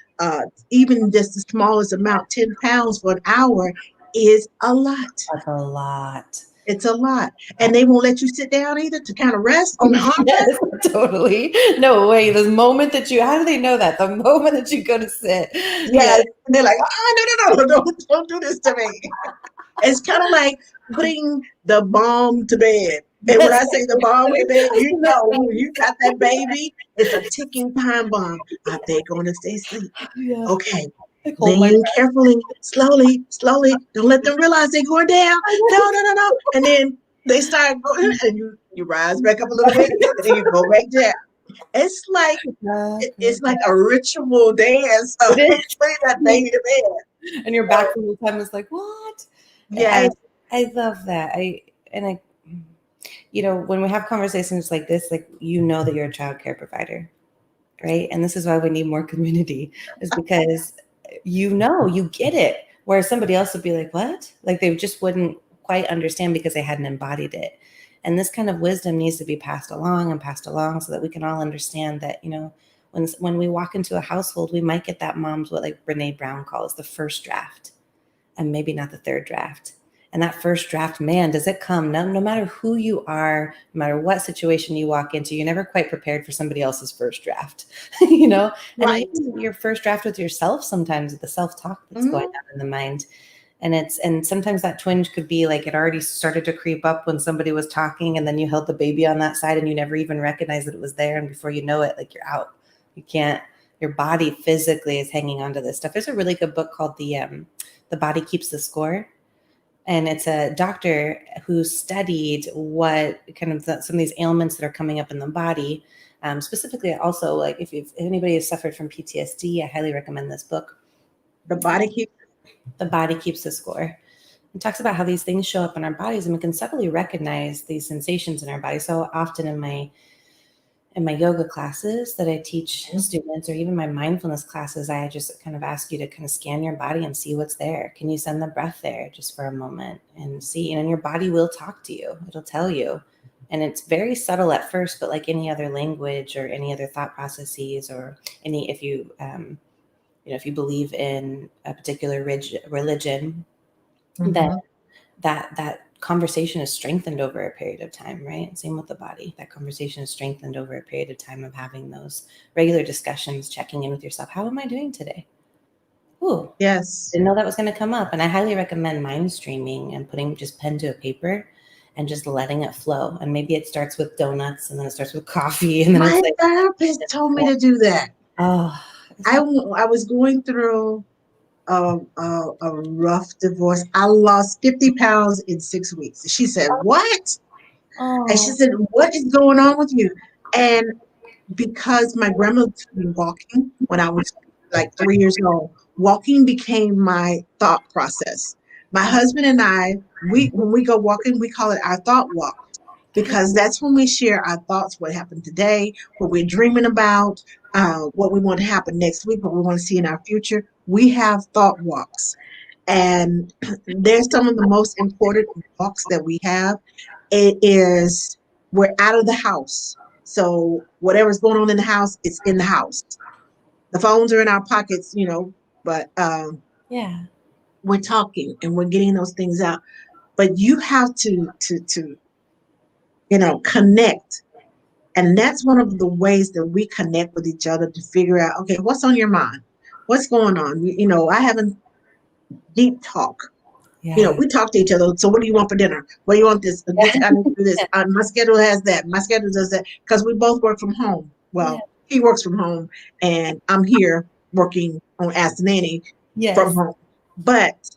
even just the smallest amount. 10 pounds for an hour is a lot. That's a lot. It's a lot. And they won't let you sit down either to kind of rest on the arm. Yes, totally. No way. The moment that how do they know that? The moment that you go to sit. Yes. And they're like, oh, no, don't do this to me. It's kind of like putting the bomb to bed. And when I say the bomb to bed, when you got that baby, it's a ticking time bomb. Are they going to stay asleep? Okay. Like, hold my Lean carefully, slowly, slowly. Don't let them realize they're going down. No, no, no, no. And then they start going, and you rise back up a little bit, and then you go back down. It's like it's like a ritual dance of putting that baby to bed. and you're back from the time. It's like, what? Yes. I love that. When we have conversations like this, like, that you're a child care provider, right? And this is why we need more community, is because you get it. Where somebody else would be like, what? Like, they just wouldn't quite understand because they hadn't embodied it. And this kind of wisdom needs to be passed along so that we can all understand that, when we walk into a household, we might get that mom's, what like Brene Brown calls the first draft, and maybe not the third draft. And that first draft, man, does it come? No matter who you are, no matter what situation you walk into, you're never quite prepared for somebody else's first draft, Right. And even your first draft with yourself, sometimes the self-talk that's going on in the mind. And sometimes that twinge could be like it already started to creep up when somebody was talking, and then you held the baby on that side and you never even recognized that it was there. And before you know it, like, you're out. You can't, your body physically is hanging on to this stuff. There's a really good book called The Body Keeps the Score. And it's a doctor who studied what kind of some of these ailments that are coming up in the body. Specifically, also, like, if anybody has suffered from PTSD, I highly recommend this book. The Body Keeps the Score. It talks about how these things show up in our bodies, and we can subtly recognize these sensations in our body. So often in my yoga classes that I teach students, or even my mindfulness classes, I just kind of ask you to kind of scan your body and see what's there. Can you send the breath there just for a moment and see? And your body will talk to you. It'll tell you. And it's very subtle at first, but like any other language or any other thought processes, or if you believe in a particular religion, then that conversation is strengthened over a period of time, right? Same with the body. That conversation is strengthened over a period of time of having those regular discussions, checking in with yourself. How am I doing today? Ooh, Yes. didn't know that was going to come up. And I highly recommend mind streaming and putting just pen to a paper and just letting it flow. And maybe it starts with donuts, and then it starts with coffee, and then My it's like, therapist told me to do that. oh, I was going through a rough divorce. I lost 50 pounds in 6 weeks. She said, "What?" And she said, "What is going on with you?" And because my grandmother took me walking when I was like 3 years old, walking became my thought process. My husband and I, when we go walking, we call it our thought walk, because that's when we share our thoughts, what happened today, what we're dreaming about, what we want to happen next week, what we want to see in our future. We have thought walks. And they're some of the most important walks that we have. It is, we're out of the house. So whatever's going on in the house, it's in the house. The phones are in our pockets, but yeah, we're talking and we're getting those things out. But you have to connect. And that's one of the ways that we connect with each other, to figure out, okay, what's on your mind? What's going on? I haven't deep talk. yeah. We talk to each other. So what do you want for dinner? What do you want this? I need to do this. My schedule has that. My schedule does that. Because we both work from home. Well, he works from home, and I'm here working on Ask the Nanny from home. But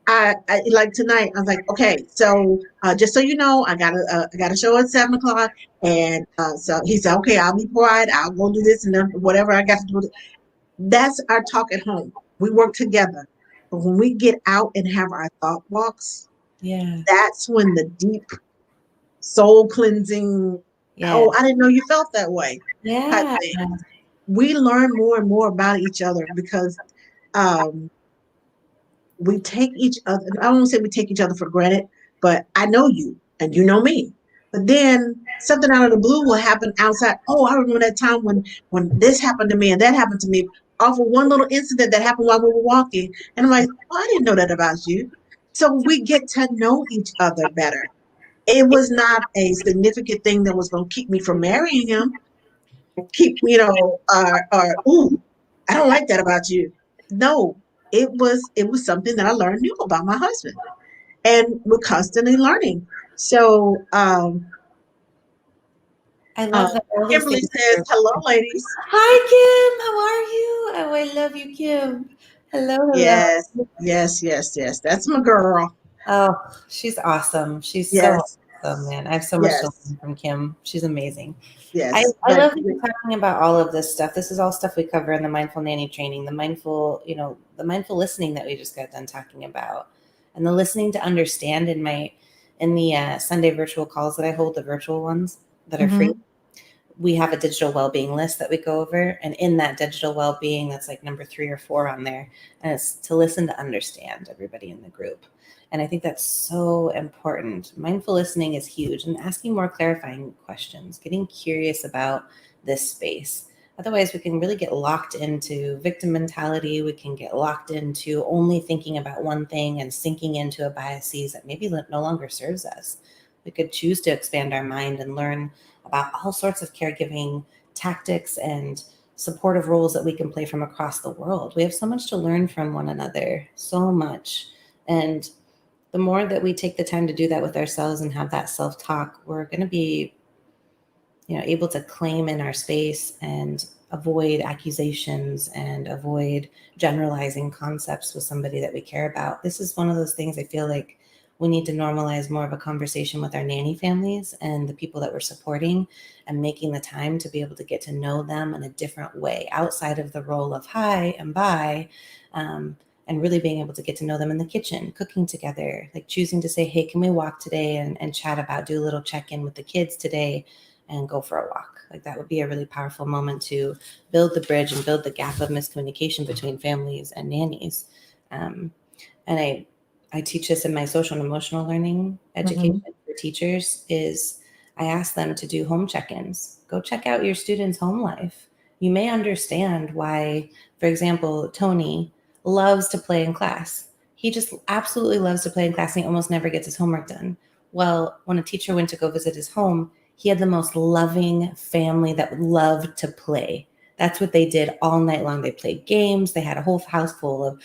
I like tonight, I was like, okay, so just so you know, I got a show at 7:00, and so he said, okay, I'll be quiet. I'll go do this and then whatever I got to do. That's our talk at home. We work together. But when we get out and have our thought walks, that's when the deep soul cleansing, oh, I didn't know you felt that way. Type thing. We learn more and more about each other, because we take each other, I don't want to say we take each other for granted, but I know you and you know me. But then something out of the blue will happen outside. Oh, I remember that time when this happened to me and that happened to me, off of one little incident that happened while we were walking. And I'm like, oh, I didn't know that about you. So we get to know each other better. It was not a significant thing that was going to keep me from marrying him. Ooh, I don't like that about you. No, it was something that I learned new about my husband, and we're constantly learning. So I love that all these Kimberly things. says, hello, ladies. Hi, Kim. How are you? Oh, I love you, Kim. Hello. Yes, yes, yes, yes. That's my girl. Oh, she's awesome. She's so Yes, awesome, man. I have so much to yes, learn from Kim. She's amazing. I, yes. I But love that you're talking about all of this stuff. This is all stuff we cover in the mindful nanny training, the mindful listening that we just got done talking about, and the listening to understand in the Sunday virtual calls that I hold, the virtual ones that are free. mhm. We have a digital well-being list that we go over, and in that digital well-being, that's like number 3 or 4 on there, and it's to listen to understand everybody in the group. And I think that's so important. Mindful listening is huge, and asking more clarifying questions, getting curious about this space. Otherwise, we can really get locked into victim mentality. We can get locked into only thinking about one thing and sinking into a biases that maybe no longer serves us. We could choose to expand our mind and learn about all sorts of caregiving tactics and supportive roles that we can play from across the world. We have so much to learn from one another, so much. And the more that we take the time to do that with ourselves and have that self-talk, we're going to be, able to claim in our space and avoid accusations and avoid generalizing concepts with somebody that we care about. This is one of those things I feel like we need to normalize more of a conversation with our nanny families and the people that we're supporting, and making the time to be able to get to know them in a different way outside of the role of hi and bye. And really being able to get to know them in the kitchen, cooking together, like choosing to say, hey, can we walk today and chat about, do a little check-in with the kids today and go for a walk. Like that would be a really powerful moment to build the bridge and build the gap of miscommunication between families and nannies. And I teach this in my social and emotional learning education Mhm. for teachers. Is I ask them to do home check-ins. Go check out your students' home life. You may understand why, for example, Tony loves to play in class. He just absolutely loves to play in class, and he almost never gets his homework done. Well, when a teacher went to go visit his home, he had the most loving family that loved to play. That's what they did all night long. They played games. They had a whole house full of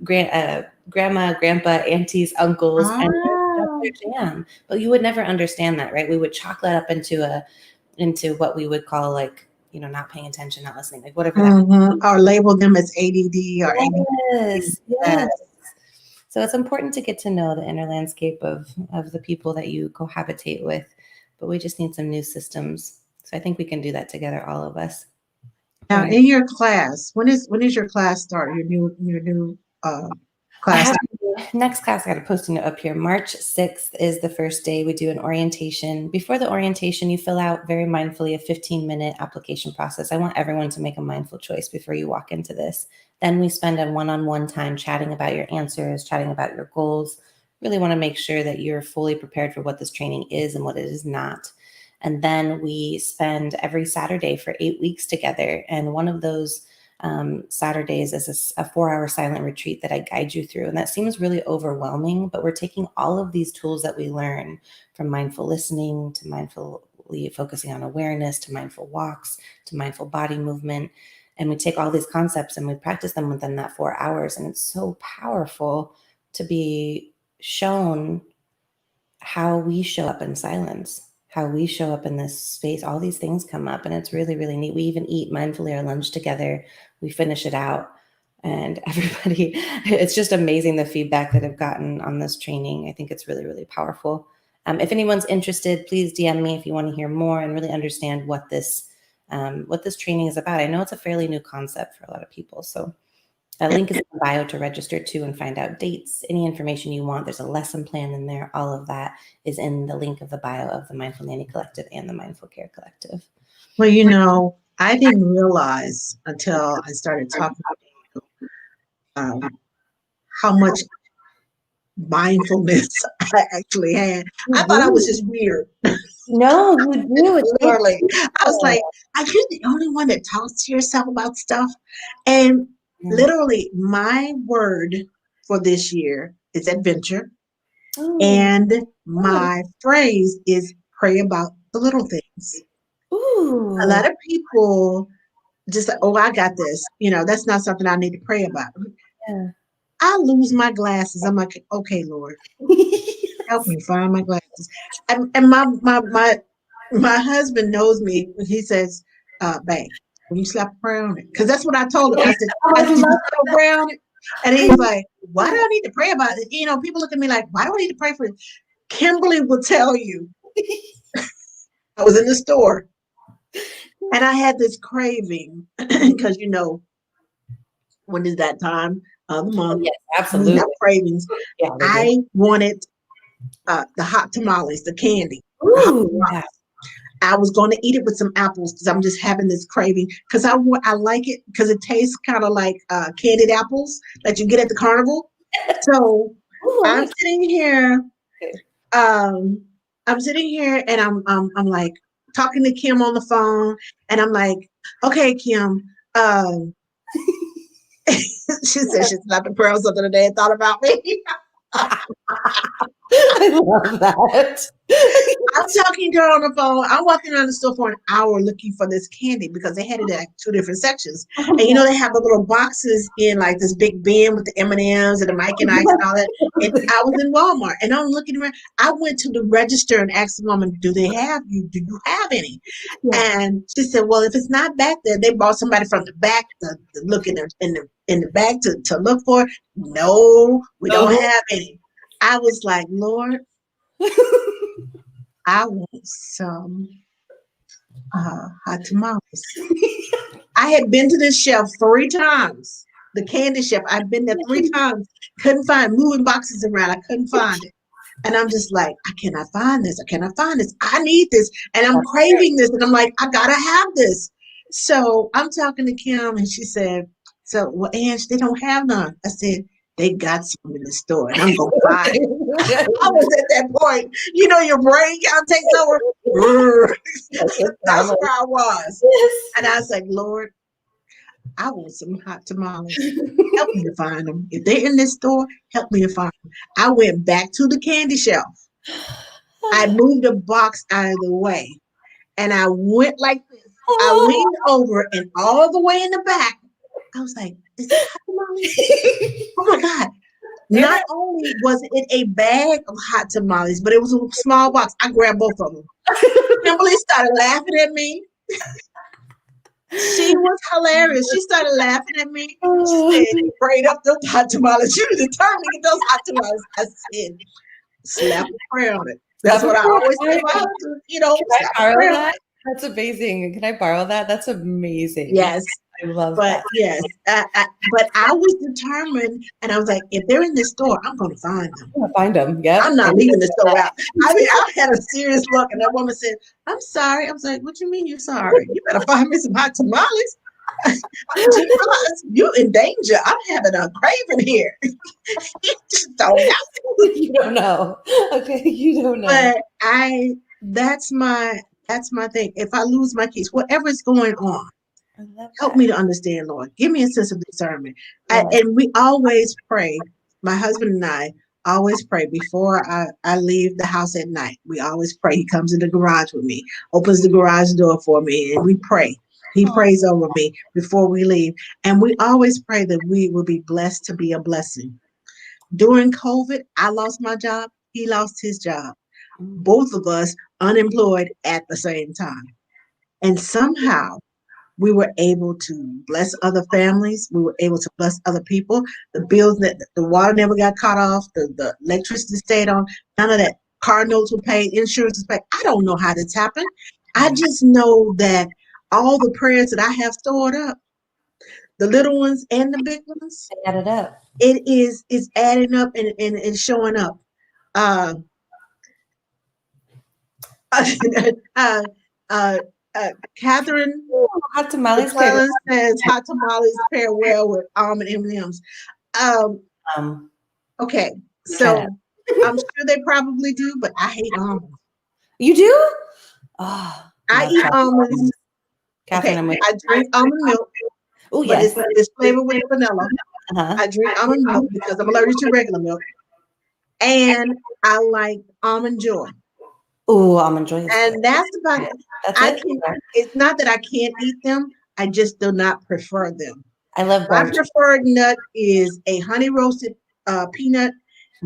grandma, grandpa, aunties, uncles, and that's Ah. their jam. But you would never understand that, right? We would chalk that up into what we would call like, not paying attention, not listening, like whatever that Mhm. Or label them as ADD or ADD. is. Yes. So it's important to get to know the inner landscape of the people that you cohabitate with, but we just need some new systems. So I think we can do that together, all of us. Now, Right. in your class, when is your class start? Your new I class. have next class. I got a posting note up here. March 6th is the first day. We do an orientation. Before the orientation, you fill out very mindfully a 15-minute application process. I want everyone to make a mindful choice before you walk into this. Then we spend a one-on-one time chatting about your answers, chatting about your goals. Really want to make sure that you're fully prepared for what this training is and what it is not. And then we spend every Saturday for 8 weeks together. And one of those Saturdays is a 4-hour silent retreat that I guide you through. And that seems really overwhelming, but we're taking all of these tools that we learn, from mindful listening to mindfully focusing on awareness to mindful walks to mindful body movement. And we take all these concepts and we practice them within that 4 hours. And it's so powerful to be shown how we show up in silence, how we show up in this space. All these things come up, and it's really, really neat. We even eat mindfully our lunch together. We finish it out, and everybody, it's just amazing the feedback that I've gotten on this training. I think it's really, really powerful. If anyone's interested, please DM me if you want to hear more and really understand what this training is about. I know it's a fairly new concept for a lot of people, so a link is in the bio to register to and find out dates, any information you want. There's a lesson plan in there. All of that is in the link of the bio of the Mindful Nanny Collective and the Mindful Care Collective. Well, I didn't realize until I started talking how much mindfulness I actually had. You I thought I was do. just weird. No, you do. It's so Literally, I was like, beautiful. "Are you the only one that talks to yourself about stuff?" And Yeah. literally, my word for this year is adventure, Oh, and good. my phrase is pray about the little things. A Ooh. lot of people just like, "Oh, I got this." That's not something I need to pray about. Yeah. I lose my glasses. I'm like, "Okay, Lord, help Yes. me find my glasses." And my My husband knows me when he says, babe, when you slap a prayer on it. Because that's what I told him. I said, did you slap a prayer on it? And he's like, why do I need to pray about it? People look at me like, why do I need to pray for it? Kimberly will tell you. I was in the store and I had this craving because, when is that time of the month? Yes, We absolutely. have cravings. Yeah, I wanted the hot tamales, the candy. The hot ooh, tamales. yeah. I was going to eat it with some apples because I'm just having this craving because I like it because it tastes kind of like candied apples that you get at the carnival. So Ooh, I I'm like sitting here, it. and I'm like talking to Kim on the phone, and I'm like, okay, Kim. She said she slapped the prayer or something today and thought about me. I love that. I'm talking to her on the phone. I'm walking around the store for an hour looking for this candy because they had it at two different sections. And they have the little boxes in like this big bin with the M&Ms and the Mike and Ike's and all that. And I was in Walmart and I'm looking around. I went to the register and asked the woman, do you have any? Yeah. And she said, well, if it's not back there, they brought somebody from the back to look in the back to look for it. No, we don't have any. I was like, Lord, I want some hot tamales. I had been to this shelf 3 times, the candy shelf. I've been there 3 times, couldn't find, moving boxes around. I couldn't find it. And I'm just like, I cannot find this. I cannot find this. I need this. And I'm craving this. And I'm like, I got to have this. So I'm talking to Kim and she said, well, Ange, they don't have none. I said, they got some in the store and I'm going to buy it. I was at that point, your brain kind of takes over. That's where I was. And I was like, Lord, I want some hot tamales. Help me to find them. If they're in this store, help me to find them. I went back to the candy shelf. I moved a box out of the way and I went like this. I leaned over and all the way in the back, I was like, is this hot tamales? Oh my God. Not only was it a bag of hot tamales, but it was a small box. I grabbed both of them. Kimberly started laughing at me. She was hilarious. She started laughing at me. She said, prayed up those hot tamales. She was determined to get those hot tamales. I said, slap a prayer on it. That's what I always say about, slap a prayer on it. That's amazing. Can I borrow that? That's amazing. Yes. I love but that. Yes, but I was determined, and I was like, if they're in this store, I'm going to find them. I'm going to find them. Yeah, I'm not leaving the store out. I mean, I had a serious look, and that woman said, "I'm sorry." I was like, "What you mean you're sorry? You better find me some hot tamales." Do you realize you're in danger? I'm having a craving here. You just don't know. You don't know. Okay, you don't know. But that's my thing. If I lose my keys, whatever's going on, help me to understand, Lord. Give me a sense of discernment. And we always pray. My husband and I always pray before I leave the house at night. We always pray. He comes in the garage with me, opens the garage door for me, and we pray. He prays over me before we leave. And we always pray that we will be blessed to be a blessing. During COVID, I lost my job. He lost his job. Both of us unemployed at the same time. And somehow we were able to bless other families. We were able to bless other people. The bills, that the water never got cut off. The electricity stayed on. None of that. Car notes were paid. Insurance was paid. I don't know how this happened. I just know that all the prayers that I have stored up, the little ones and the big ones, added up. It's adding up and showing up. Catherine Hot tamales says hot tamales pair well with almond M&Ms. Okay, so I'm sure they probably do, but I hate almonds. You do? Oh, I eat almonds. Catherine, okay, I drink almond milk. Oh, yes. But it's flavored with vanilla. I drink almond milk because I'm allergic to regular milk. And I like almond joy. Oh, almond joy. And that's about it. It's not that I can't eat them. I just do not prefer them. I love my preferred nut is a honey roasted peanut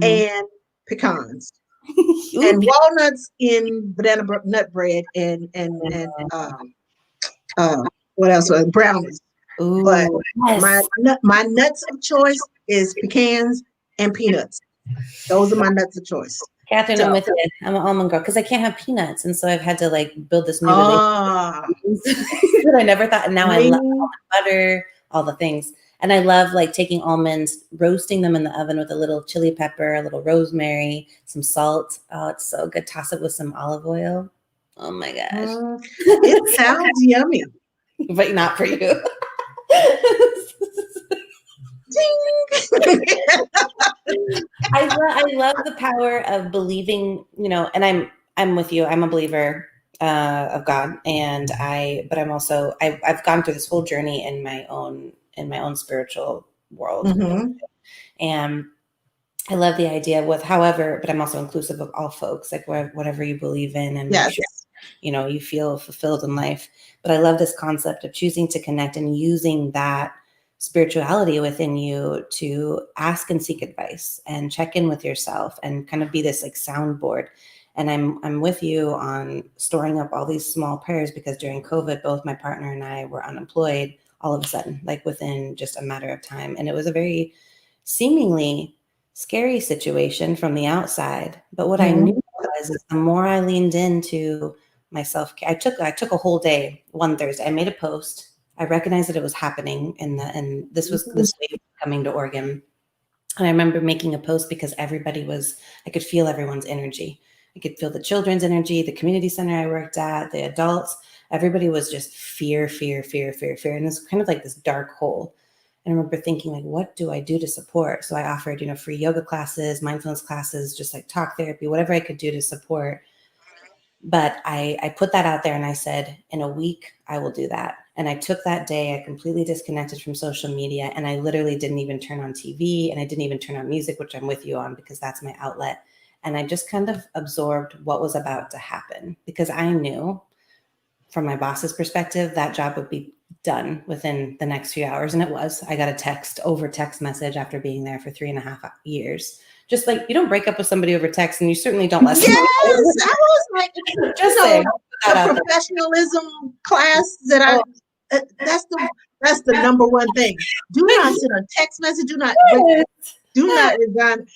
and pecans. and walnuts in banana nut bread and what else? Brownies. Ooh, But yes. my nuts of choice is pecans and peanuts. Those are my nuts of choice. Catherine, So, I'm with you. I'm an almond girl because I can't have peanuts. And so I've had to like build this new relationship that I never thought. And now I love almond butter, all the things. And I love like taking almonds, roasting them in the oven with a little chili pepper, a little rosemary, some salt. Oh, it's so good. Toss it with some olive oil. Oh my gosh. It sounds yummy. But not for you. I love the power of believing, and I'm with you. I'm a believer of God, but I'm also I've gone through this whole journey in my own spiritual world, Mm-hmm. and I love the idea with however, but I'm also inclusive of all folks, like whatever you believe in, and make sure you feel fulfilled in life. But I love this concept of choosing to connect and using that spirituality within you to ask and seek advice and check in with yourself and kind of be this like soundboard. And I'm with you on storing up all these small prayers because during COVID, both my partner and I were unemployed all of a sudden, like within just a matter of time. And it was a very seemingly scary situation from the outside. But what I knew was the more I leaned into myself, I took a whole day, one Thursday, I made a post. I recognized that it was happening and this was this wave coming to Oregon. And I remember making a post because I could feel everyone's energy. I could feel the children's energy, the community center I worked at, the adults, everybody was just fear. And it's kind of like this dark hole. And I remember thinking, like, what do I do to support? So I offered, free yoga classes, mindfulness classes, just like talk therapy, whatever I could do to support. But I put that out there and I said, in a week, I will do that. And I took that day, I completely disconnected from social media, and I literally didn't even turn on TV, and I didn't even turn on music, which I'm with you on because that's my outlet. And I just kind of absorbed what was about to happen because I knew from my boss's perspective, that job would be done within the next few hours. And it was. I got a text message after being there for 3.5 years. Just like you don't break up with somebody over text, and you certainly don't let somebody. Yes, I was like, just saying, the professionalism class that that's the number one thing. Do not send a text message. Do not resign.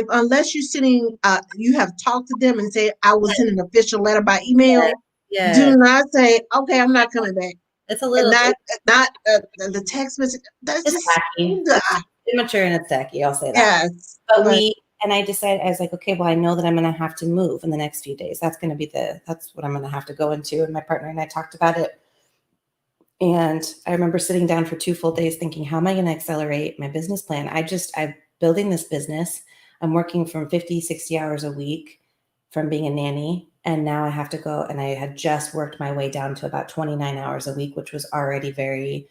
Unless you're sending, you have talked to them and say, I will send an official letter by email. Yes. Do not say, okay, I'm not coming back. It's a little not the text message. That's it's just tacky. It's immature and it's tacky. I'll say that. Yes, and I decided, I was like, okay, well, I know that I'm going to have to move in the next few days. That's going to be that's what I'm going to have to go into. And my partner and I talked about it. And I remember sitting down for 2 full days thinking, how am I going to accelerate my business plan? I'm building this business. I'm working from 50, 60 hours a week from being a nanny. And now I have to go, and I had just worked my way down to about 29 hours a week, which was already very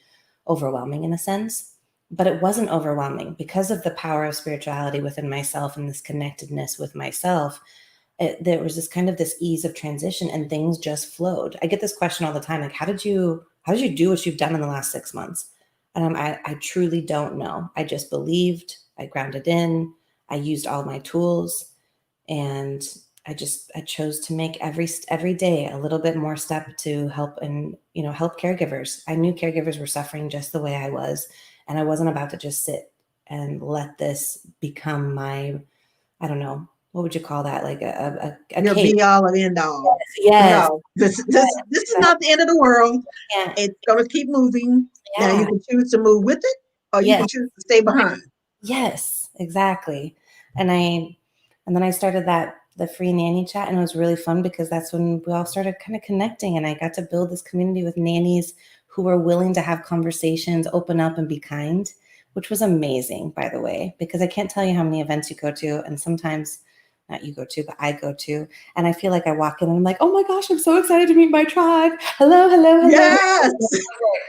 overwhelming in a sense. But it wasn't overwhelming because of the power of spirituality within myself and this connectedness with myself. There was this ease of transition, and things just flowed. I get this question all the time, like, how did you do what you've done in the last 6 months? And I truly don't know. I just believed, I grounded in, I used all my tools, and I chose to make every day a little bit more step to help help caregivers. I knew caregivers were suffering just the way I was, and I wasn't about to just sit and let this become my, I don't know, what would you call that? Like a your be all and end all. Yes. No, this is not the end of the world. Yeah. It's going to keep moving. Yeah. Now you can choose to move with it, or you can choose to stay behind. Yes, exactly. And then I started the free nanny chat, and it was really fun because that's when we all started kind of connecting, and I got to build this community with nannies who were willing to have conversations, open up, and be kind, which was amazing, by the way, because I can't tell you how many events you go to, and sometimes not you go to, but I go to, and I feel like I walk in and I'm like, oh my gosh, I'm so excited to meet my tribe. Hello. Yes.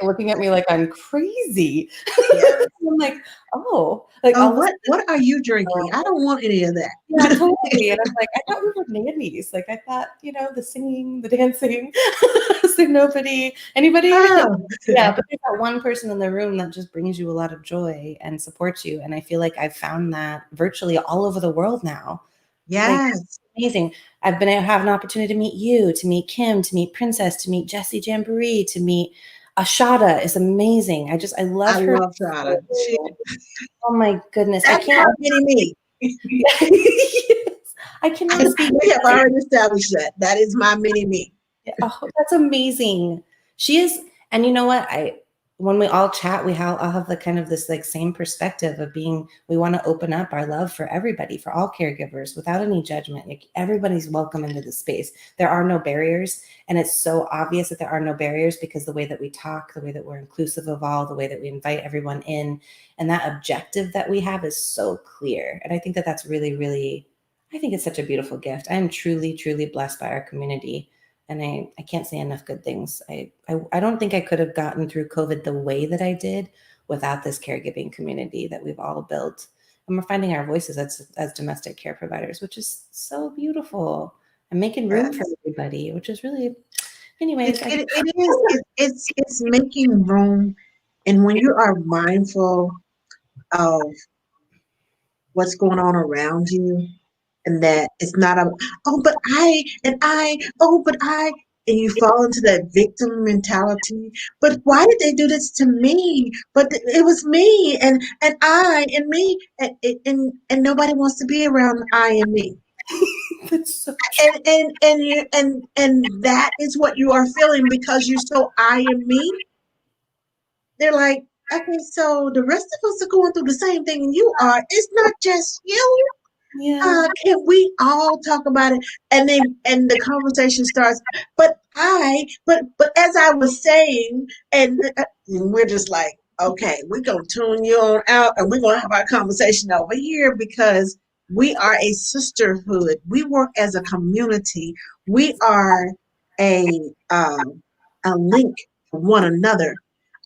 Looking at me like I'm crazy. Yes. I'm like, what are you drinking? I don't want any of that. Yeah, totally. And I'm like, I thought we were nannies. Like, I thought, the singing, the dancing. So anybody? Oh. Yeah, but there's that one person in the room that just brings you a lot of joy and supports you. And I feel like I've found that virtually all over the world now Like, Yes. amazing. I've been have an opportunity to meet you, to meet Kim, to meet Princess, to meet Jessie Jamboree, to meet Ashada is amazing. I love I her. love Shada. Oh my goodness. I That's my can't. mini me. Yes. I cannot speak. We have already established that. That is my mini me. Oh, that's amazing. She is, and you know what? When we all chat, all have the kind of this like same perspective of being. We want to open up our love for everybody, for all caregivers, without any judgment. Like, everybody's welcome into the space. There are no barriers, and it's so obvious that there are no barriers because the way that we talk, the way that we're inclusive of all, the way that we invite everyone in, and that objective that we have is so clear. And I think that that's really, really. I think it's such a beautiful gift. I am truly, truly blessed by our community. And I can't say enough good things. I don't think I could have gotten through COVID the way that I did without this caregiving community that we've all built. And we're finding our voices as domestic care providers, which is so beautiful. And making room for everybody, which is really, anyways. It is. It's making room. And when you are mindful of what's going on around you, and that it's not a, oh, but oh, but I, and you fall into that victim mentality. But why did they do this to me? But it was me, and I, and me, and nobody wants to be around I and me. That's so And that is what you are feeling because you're so I and me. They're like, okay, so the rest of us are going through the same thing you are. It's not just you. yeah. Can we all talk about it? And the conversation starts. But as I was saying, and we're just like, okay, we're gonna tune you on out, and we're gonna have our conversation over here because we are a sisterhood. We work as a community. We are a a link to one another.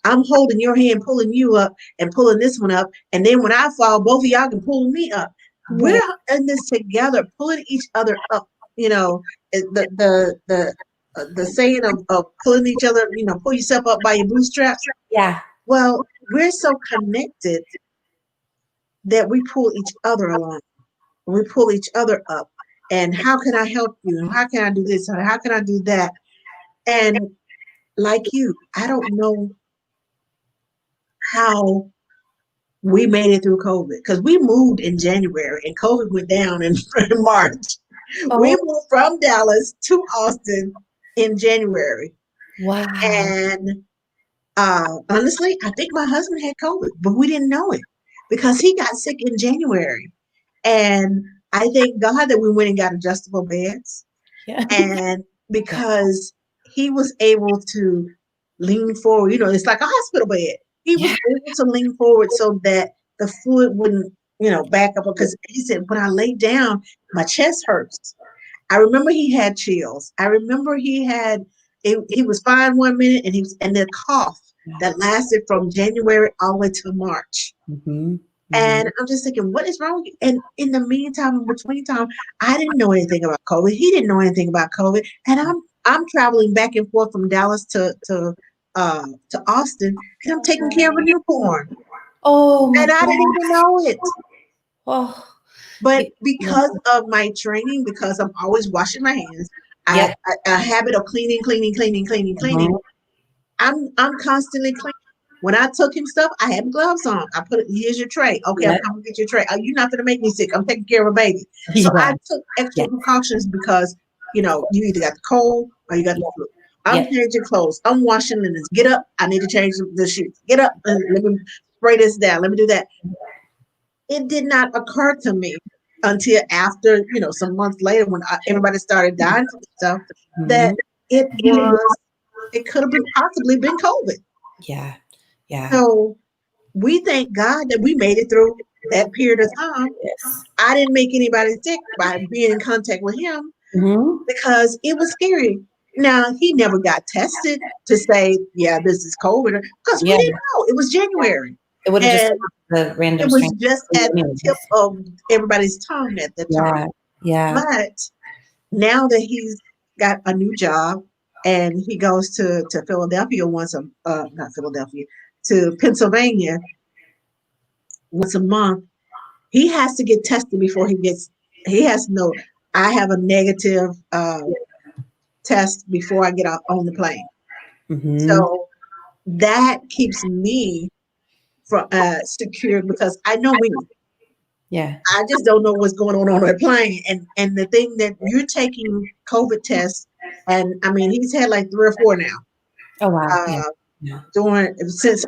I'm holding your hand, pulling you up, and pulling this one up. And then when I fall, both of y'all can pull me up. We're Right. in this together, pulling each other up. You know, the saying of pulling each other. You know, pull yourself up by your bootstraps. Yeah. Well, we're so connected that we pull each other along. We pull each other up. And how can I help you? And how can I do this? And how can I do that? And like you, I don't know how we made it through COVID because we moved in January and COVID went down in March. We Oh, moved from Dallas to Austin in January. wow. And honestly, I think my husband had COVID, but we didn't know it because he got sick in January. And I thank God that we went and got adjustable beds. Yeah. And because he was able to lean forward, you know, it's like a hospital bed. He was Yeah. able to lean forward so that the fluid wouldn't, you know, back up. Because he said, when I lay down, my chest hurts. I remember he had chills. I remember he was fine 1 minute and the cough that lasted from January all the way to March. Mm-hmm. And I'm just thinking, what is wrong with you? And in the meantime, in between time, I didn't know anything about COVID. He didn't know anything about COVID. And I'm traveling back and forth from Dallas to Austin, and I'm taking care of a newborn. Oh my And I didn't God. even know it. Oh, But yeah. because of my training, because I'm always washing my hands, Yep. a habit of cleaning. Mhm. I'm constantly cleaning. When I took him stuff, I had gloves on. I put it, here's your tray. Okay, I'm Yep. coming to get your tray. Oh, you're not gonna make me sick. I'm taking care of a baby. So Yeah. I took Yeah. extra precautions because you know, you either got the cold or you got the flu. I'm Yeah. changing clothes. I'm washing linens. Get up. I need to change the sheets. Get up and let me spray this down. Let me do that. It did not occur to me until after, you know, some months later when everybody started dying from stuff that Mhm. it could have been possibly been COVID. Yeah. Yeah. So we thank God that we made it through that period of time. Yes. I didn't make anybody sick by being in contact with him Mm-hmm. because it was scary. Now, he never got tested to say, yeah, this is COVID because we Yeah. didn't know. It was January. It would have just And the it random was strength. just at the tip of everybody's tongue at the time. Yeah. Yeah. But now that he's got a new job and he goes to Philadelphia not Philadelphia, to Pennsylvania once a month, he has to get tested before he gets he has to know I have a negative test before I get on the plane. Mm-hmm. So that keeps me from secure because I know me. Yeah. I just don't know what's going on that plane. And the thing that you're taking COVID tests, and I mean he's had like 3 or 4 now. Oh wow. Yeah. Uh, Yeah. since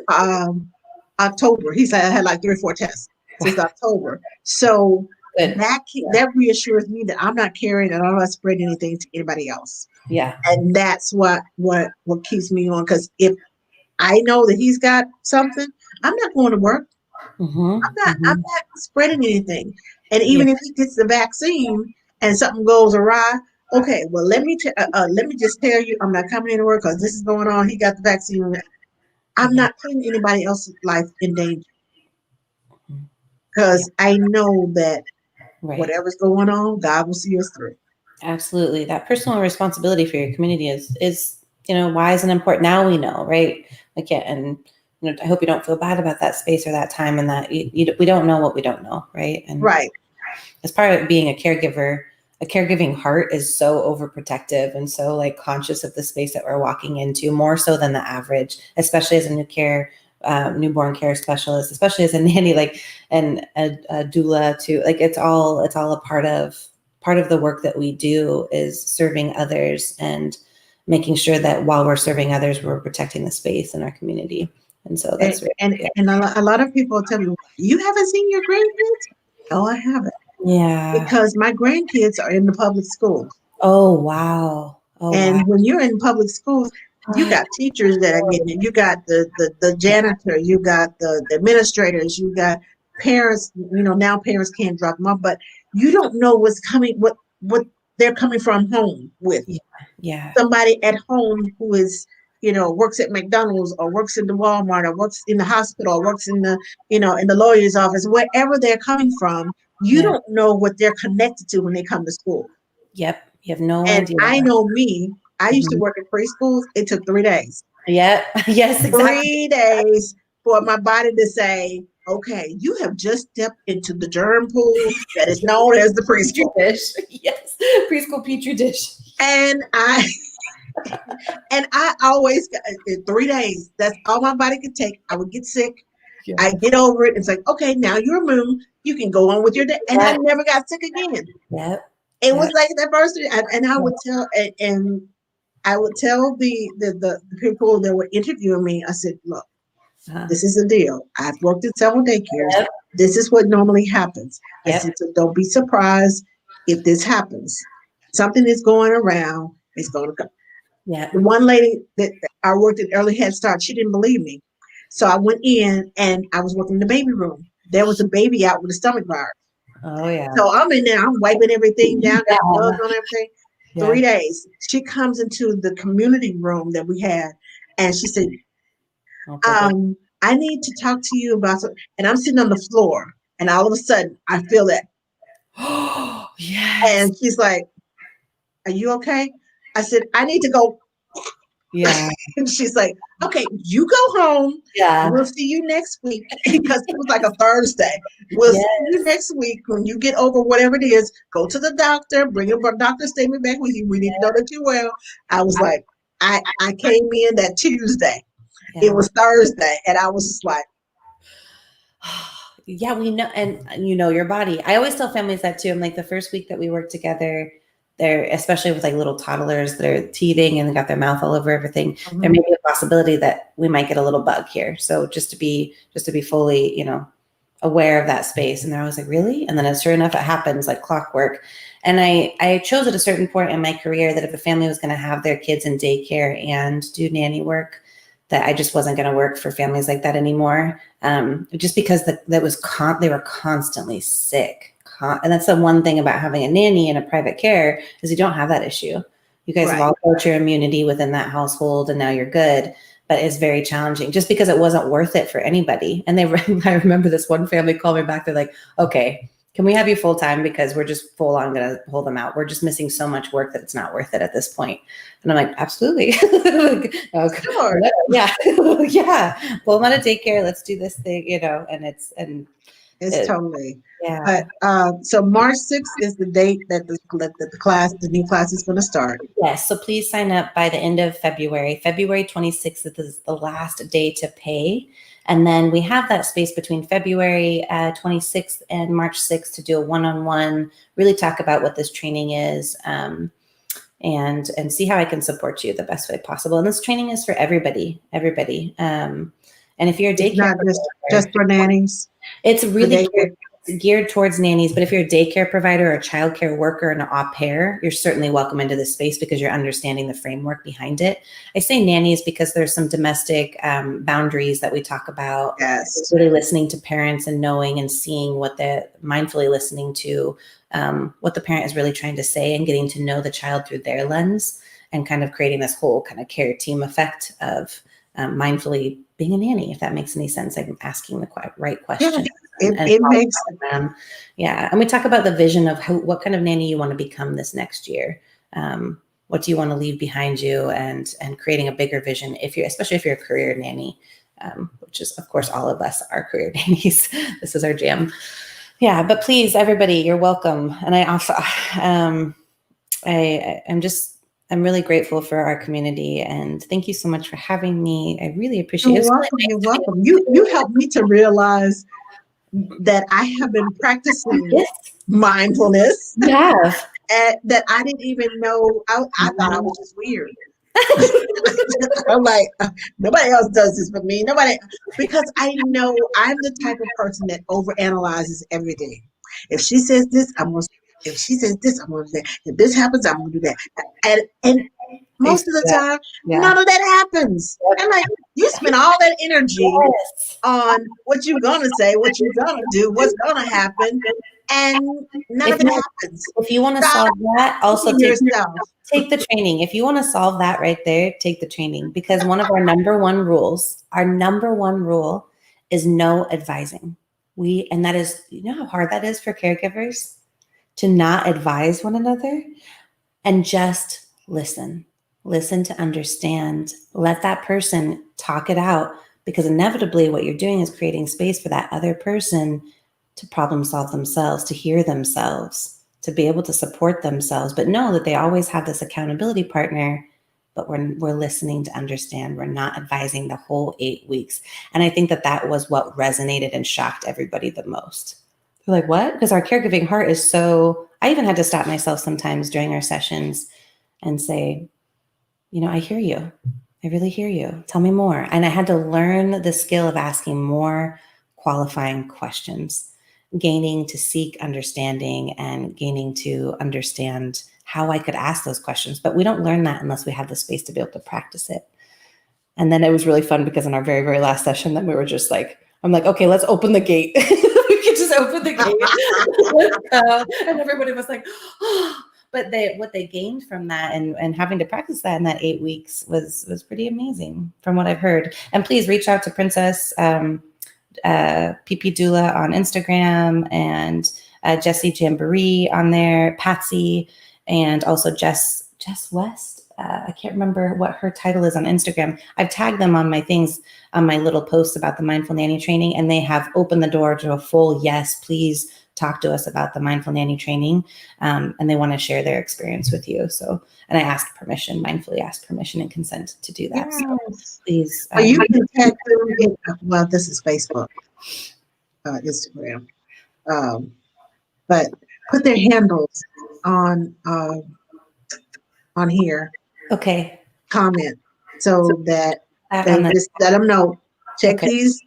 October, he said I had like 3 or 4 tests since Wow. October. So Good. that reassures me that I'm not carrying and I'm not spreading anything to anybody else. Yeah. And that's what keeps me on. Because if I know that he's got something, I'm not going to work. Mm-hmm. I'm Mm-hmm. not spreading anything. And Yeah. even if he gets the vaccine and something goes awry, okay, well let me just tell you, I'm not coming into work because this is going on. He got the vaccine. I'm Yeah. not putting anybody else's life in danger Yeah. because I know that Right. whatever's going on, God will see us through. Absolutely. That personal responsibility for your community is wise and important. Now we know, right? Like, yeah, and I hope you don't feel bad about that space or that time, and that we don't know what we don't know, right? And Right. as part of being a caregiver, a caregiving heart is so overprotective and so like conscious of the space that we're walking into, more so than the average, especially as a newborn care specialist, especially as a nanny, like, and a doula too. Like it's all a part of the work that we do is serving others and making sure that while we're serving others, we're protecting the space in our community. And so And that's really, and, yeah. and a lot of people tell me, you haven't seen your grandkids? No, I haven't. Yeah. Because my grandkids are in the public schools. Oh, wow. Oh, wow. And when you're in public schools, you got teachers that are getting it. You got the janitor, you got the administrators, you got parents, now parents can't drop them off, but you don't know what they're coming from home with. Yeah. Yeah. Somebody at home who is, works at McDonald's or works in the Walmart or works in the hospital or works in the, in the lawyer's office, wherever they're coming from, you Yeah. don't know what they're connected to when they come to school. Yep. You have no And idea. I know me, I used to Mhm. work in preschools. It took 3 days. Yep. Yes, exactly. 3 days for my body to say, okay, you have just stepped into the germ pool that is known as the Petri preschool. dish. Yes. Preschool petri dish. And I always got in 3 days. That's all my body could take. I would get sick. Yeah. I get over it. It's like, okay, now you're immune. You can go on with your day. And I Yep. never got sick again. Yep. It was Yep. like that first, and I would tell, and I would tell the people that were interviewing me, I said, look, Uh-huh. this is the deal. I've worked in several daycares. Yep. This is what normally happens. I Yep. said, so don't be surprised if this happens. Something is going around. It's going to come. Yep. The one lady that I worked at Early Head Start, she didn't believe me. So I went in and I was working in the baby room. There was a baby out with a stomach virus. Oh, yeah. So I'm in there, I'm wiping everything down, got gloves Yeah. on everything. Yeah. 3 days. She comes into the community room that we had and she said, Oh, goodness. I need to talk to you about something. And I'm sitting on the floor and all of a sudden I feel that. Oh, yes. And she's like, are you okay? I said, I need to go. Yeah. And she's like, okay, you go home. Yeah. We'll see you next week. Because it was like a Thursday. We'll Yes. see you next week when you get over whatever it is. Go to the doctor, bring your doctor's statement back with you. We need to know that you're well. I was like, I came in that Tuesday. Yeah. It was Thursday. And I was just like, Yeah, we know, and your body. I always tell families that too. I'm like, the first week that we work together, they're, especially with like little toddlers that are teething and got their mouth all over everything, there may be a possibility that we might get a little bug here. So just to be fully, aware of that space. And they're always like, really? And then sure enough, it happens like clockwork. And I chose at a certain point in my career that if a family was going to have their kids in daycare and do nanny work, that I just wasn't going to work for families like that anymore. Just because they were constantly sick. And that's the one thing about having a nanny in a private care is you don't have that issue. You guys have all built your immunity within that household and now you're good, but it's very challenging just because it wasn't worth it for anybody. And I remember this one family called me back. They're like, okay, can we have you full time? Because we're just full on going to pull them out. We're just missing so much work that it's not worth it at this point. And I'm like, absolutely. sure. Yeah. Yeah. Pull them out of daycare. Let's do this thing, and It's totally. Yeah. But so March 6th is the date that the new class is going to start. Yes. So please sign up by the end of February. February 26th is the last day to pay. And then we have that space between February 26th and March 6th to do a one-on-one, really talk about what this training is, and see how I can support you the best way possible. And this training is for everybody. And if you're a daycare, It's not just for nannies. It's really geared towards nannies, but if you're a daycare provider or a childcare worker and an au pair, you're certainly welcome into this space because you're understanding the framework behind it. I say nannies because there's some domestic boundaries that we talk about. Yes. Really listening to parents and knowing and seeing what mindfully listening to what the parent is really trying to say and getting to know the child through their lens and kind of creating this whole kind of care team effect of mindfully being a nanny, if that makes any sense. I'm asking the right questions. Yeah, it makes them. Yeah. And we talk about the vision of what kind of nanny you want to become this next year. What do you want to leave behind you, and creating a bigger vision especially if you're a career nanny, which is of course all of us are career nannies. This is our jam. Yeah. But please, everybody, you're welcome. And I also, I'm really grateful for our community, and thank you so much for having me. I really appreciate it. You're welcome. You helped me to realize that I have been practicing mindfulness. Yeah. That I didn't even know. I thought I was just weird. I'm like, nobody else does this but me. Because I know I'm the type of person that overanalyzes everything. If she says this, I'm going to. If she says this, I'm going to say. If this happens, I'm going to do that. And most of the time, none of that happens. I'm like, you spend all that energy on what you're going to say, what you're going to do, what's going to happen, and none of it happens. If you want to solve that, also take the training. If you want to solve that right there, take the training, because one of our number one rule is no advising. And that is, you know how hard that is for caregivers to not advise one another and just listen to understand, let that person talk it out, because inevitably what you're doing is creating space for that other person to problem solve themselves, to hear themselves, to be able to support themselves, but know that they always have this accountability partner, but we're listening to understand. We're not advising the whole 8 weeks. And I think that was what resonated and shocked everybody the most. They're like, what? Because our caregiving heart is so, I even had to stop myself sometimes during our sessions and say, I hear you. I really hear you. Tell me more. And I had to learn the skill of asking more qualifying questions, gaining to seek understanding and gaining to understand how I could ask those questions. But we don't learn that unless we have the space to be able to practice it. And then it was really fun because in our very, very last session that we were just like, I'm like, okay, let's open the gate. We could just open the gate. And everybody was like, oh. But what they gained from that and having to practice that in that 8 weeks was pretty amazing from what I've heard. And please reach out to Princess PP Doula on Instagram, and Jessie Jamboree on there, Patsy, and also Jess West. I can't remember what her title is on Instagram. I've tagged them on my things, on my little posts about the Mindful Nanny training, and they have opened the door to a full yes, please talk to us about the Mindful Nanny training. And they want to share their experience with you. So, and I asked permission, mindfully asked permission and consent to do that. Yes. So please. You can tag them. Well, this is Facebook, Instagram. But put their handles on here. Okay. Comment so that they just let them know. Check these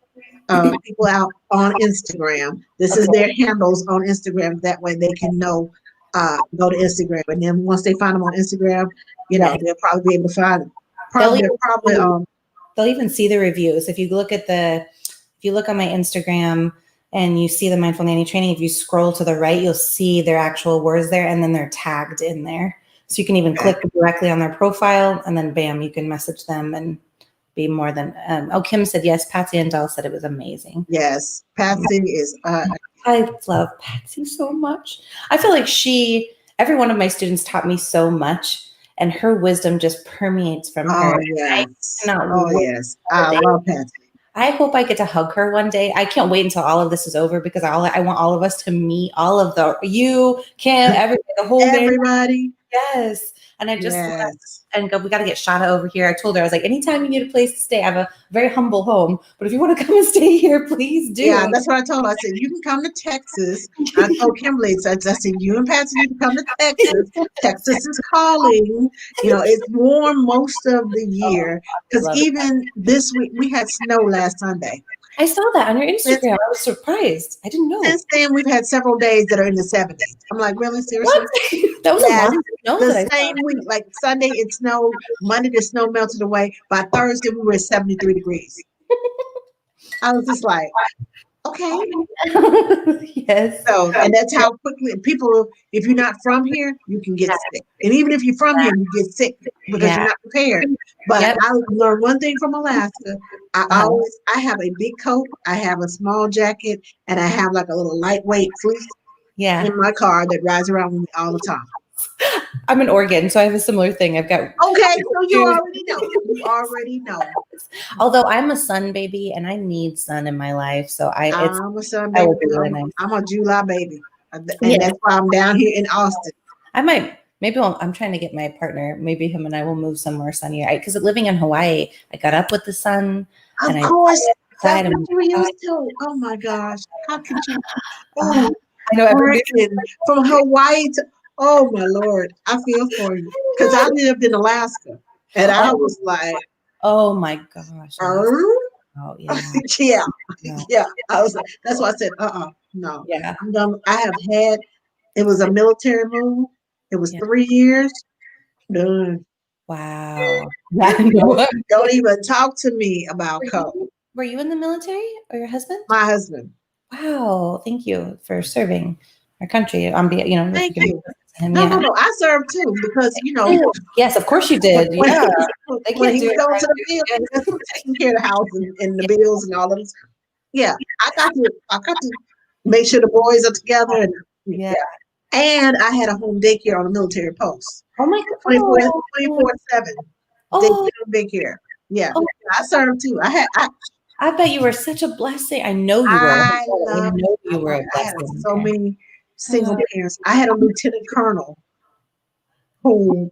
people out on Instagram. This is their handles on Instagram. That way they can know, go to Instagram. And then once they find them on Instagram, they'll probably be able to find them. They'll even see the reviews. If you look on my Instagram and you see the Mindful Nanny training, if you scroll to the right, you'll see their actual words there, and then they're tagged in there. So you can even click directly on their profile, and then bam, you can message them and be more than. Kim said yes. Patsy and Dell said it was amazing. Yes, Patsy is. I love Patsy so much. I feel like every one of my students taught me so much, and her wisdom just permeates from her. Yes. I love Patsy. I hope I get to hug her one day. I can't wait until all of this is over because I want all of us to meet all of you, Kim, everybody, the whole Everybody. Yes. And I just, Yes. and we got to get Shauna over here. I told her, I was like, anytime you need a place to stay, I have a very humble home, but if you want to come and stay here, please do. Yeah, that's what I told her. I said, you can come to Texas. I told Kimberly, I said, you and Patsy need to come to Texas. Texas is calling. You know, it's warm most of the year. Because even this week, we had snow last Sunday. I saw that on your Instagram. I was surprised. I didn't know. Since then, we've had several days that are in the 70s. I'm like, really? Seriously? What? That was a lot of snow the that I same saw. week, like Sunday it snowed, Monday the snow melted away. By Thursday, we were at 73 degrees. I was just like, okay. Yes. So, and that's how quickly people, if you're not from here, you can get sick. And even if you're from here, you get sick because you're not prepared. But I learned one thing from Alaska. I have a big coat, I have a small jacket, and I have like a little lightweight fleece in my car that rides around with me all the time. I'm in Oregon, so I have a similar thing. I've got okay, so you already know. You already know. Although I'm a sun baby and I need sun in my life, so I'm a sun baby. I'm a July baby, and that's why I'm down here in Austin. I'm trying to get my partner. Maybe him and I will move somewhere sunnier. Because living in Hawaii, I got up with the sun. Of course, that's what we used to. Oh my gosh, how could you? Oh, I know from Hawaii to. Oh my Lord, I feel for you because I lived in Alaska, and I was like, oh my gosh. Oh yeah, yeah. I was. That's why I said, no. Yeah. I'm done. I have had. It was a military move. It was 3 years. Done. Wow. Don't even talk to me about cold. Were you in the military or your husband? My husband. Wow. Thank you for serving our country. Thank you. No. I served too because Yes, of course you did. When he would go to the field, that's what taking care of the house and the bills and all of this. Yeah, I got to make sure the boys are together and and I had a home daycare on a military post. Oh my God. 24/7. Daycare. Yeah. I served too. I bet you were such a blessing. I know you were. I know you were a blessing. I had so many single parents. I had a lieutenant colonel who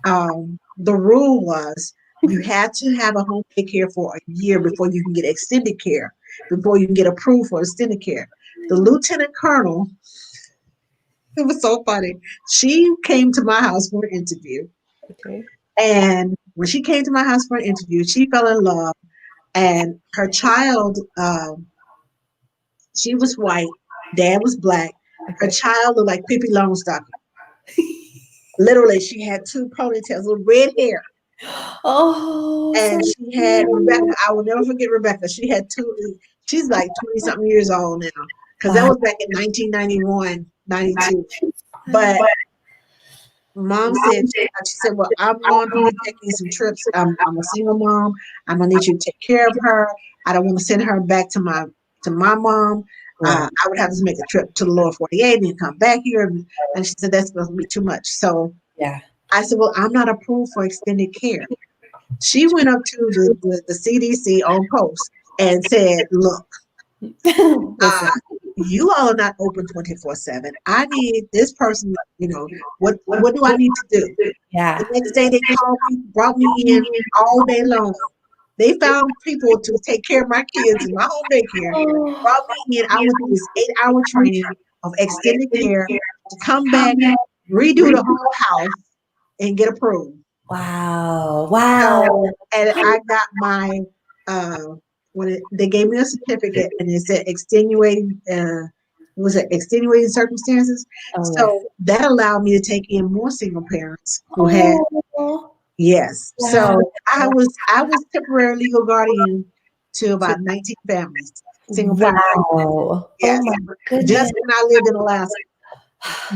the rule was you had to have a home care for a year before you can get extended care, before you can get approved for extended care. The lieutenant colonel, it was so funny. She came to my house for an interview. Okay. And when she came to my house for an interview, she fell in love. And her child, she was white, dad was black. Her child looked like Pippi Longstocking. Literally, she had 2 ponytails with red hair. Oh. And she had Rebecca. I will never forget Rebecca. She had 2. She's like 20-something years old now. Because that was back in 1991, 92. But Mom said, she said, well, I'm going to be taking some trips. I'm a single mom. I'm going to need you to take care of her. I don't want to send her back to my mom. I would have to make a trip to the lower 48 and come back here. And she said, that's going to be too much. So I said, well, I'm not approved for extended care. She went up to the CDC on post and said, look, you all are not open 24/7. I need this person, what do I need to do? Yeah. The next day they called me, brought me in all day long. They found people to take care of my kids in my home daycare, brought me in. I went through this 8-hour training of extended care to come back, redo the whole house, and get approved. Wow. And I got my they gave me a certificate and it said extenuating circumstances. So that allowed me to take in more single parents who had So I was temporary legal guardian to about 19 families. Single parents. Yes. Just when I lived in Alaska.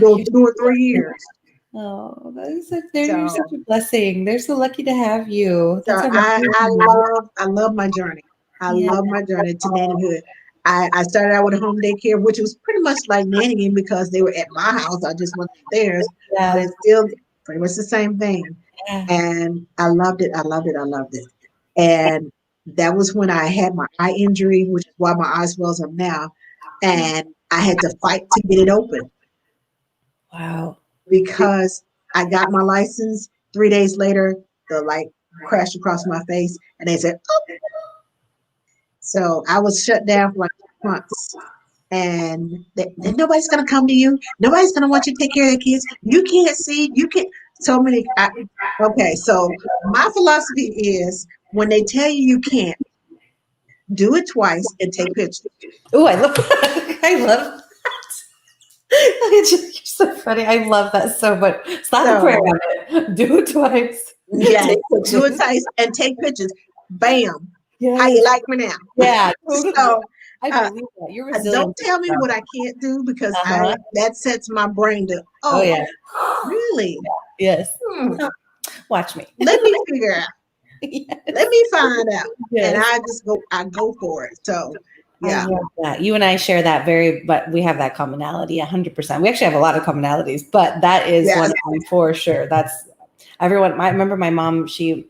Those 2 or 3 years. Oh, you're such a blessing. They're so lucky to have you. I love my journey. I love my journey to nannyhood. I started out with a home daycare, which was pretty much like nannying because they were at my house. I just went to theirs, but it's still pretty much the same thing. And I loved it. I loved it. And That was when I had my eye injury, which is why my eye swells up now. And I had to fight to get it open Wow. because I got my license. 3 days later, the light crashed across my face and they said, oh. So I was shut down for like 2 months. And nobody's going to come to you. Nobody's going to want you to take care of their kids. You can't see. You can't. So many. Okay. So my philosophy is when they tell you you can't, do it twice and take pictures. Oh, I love that. I love that. You're so funny. I love that so much. Stop the prayer on it. Do it twice. Yeah. Do it twice and take pictures. Bam. Yes. How you like me now? Yeah. Totally. So I believe that. You're resilient. don't tell me what I can't do because that sets my brain to, oh yeah. Really? Yes. Watch me. Let me figure out. Yes. Let me find out. Yes. And I go for it. So yeah. I love that. You and I share that but we have that commonality 100%. We actually have a lot of commonalities, but that is one of them for sure. That's everyone. I remember my mom, she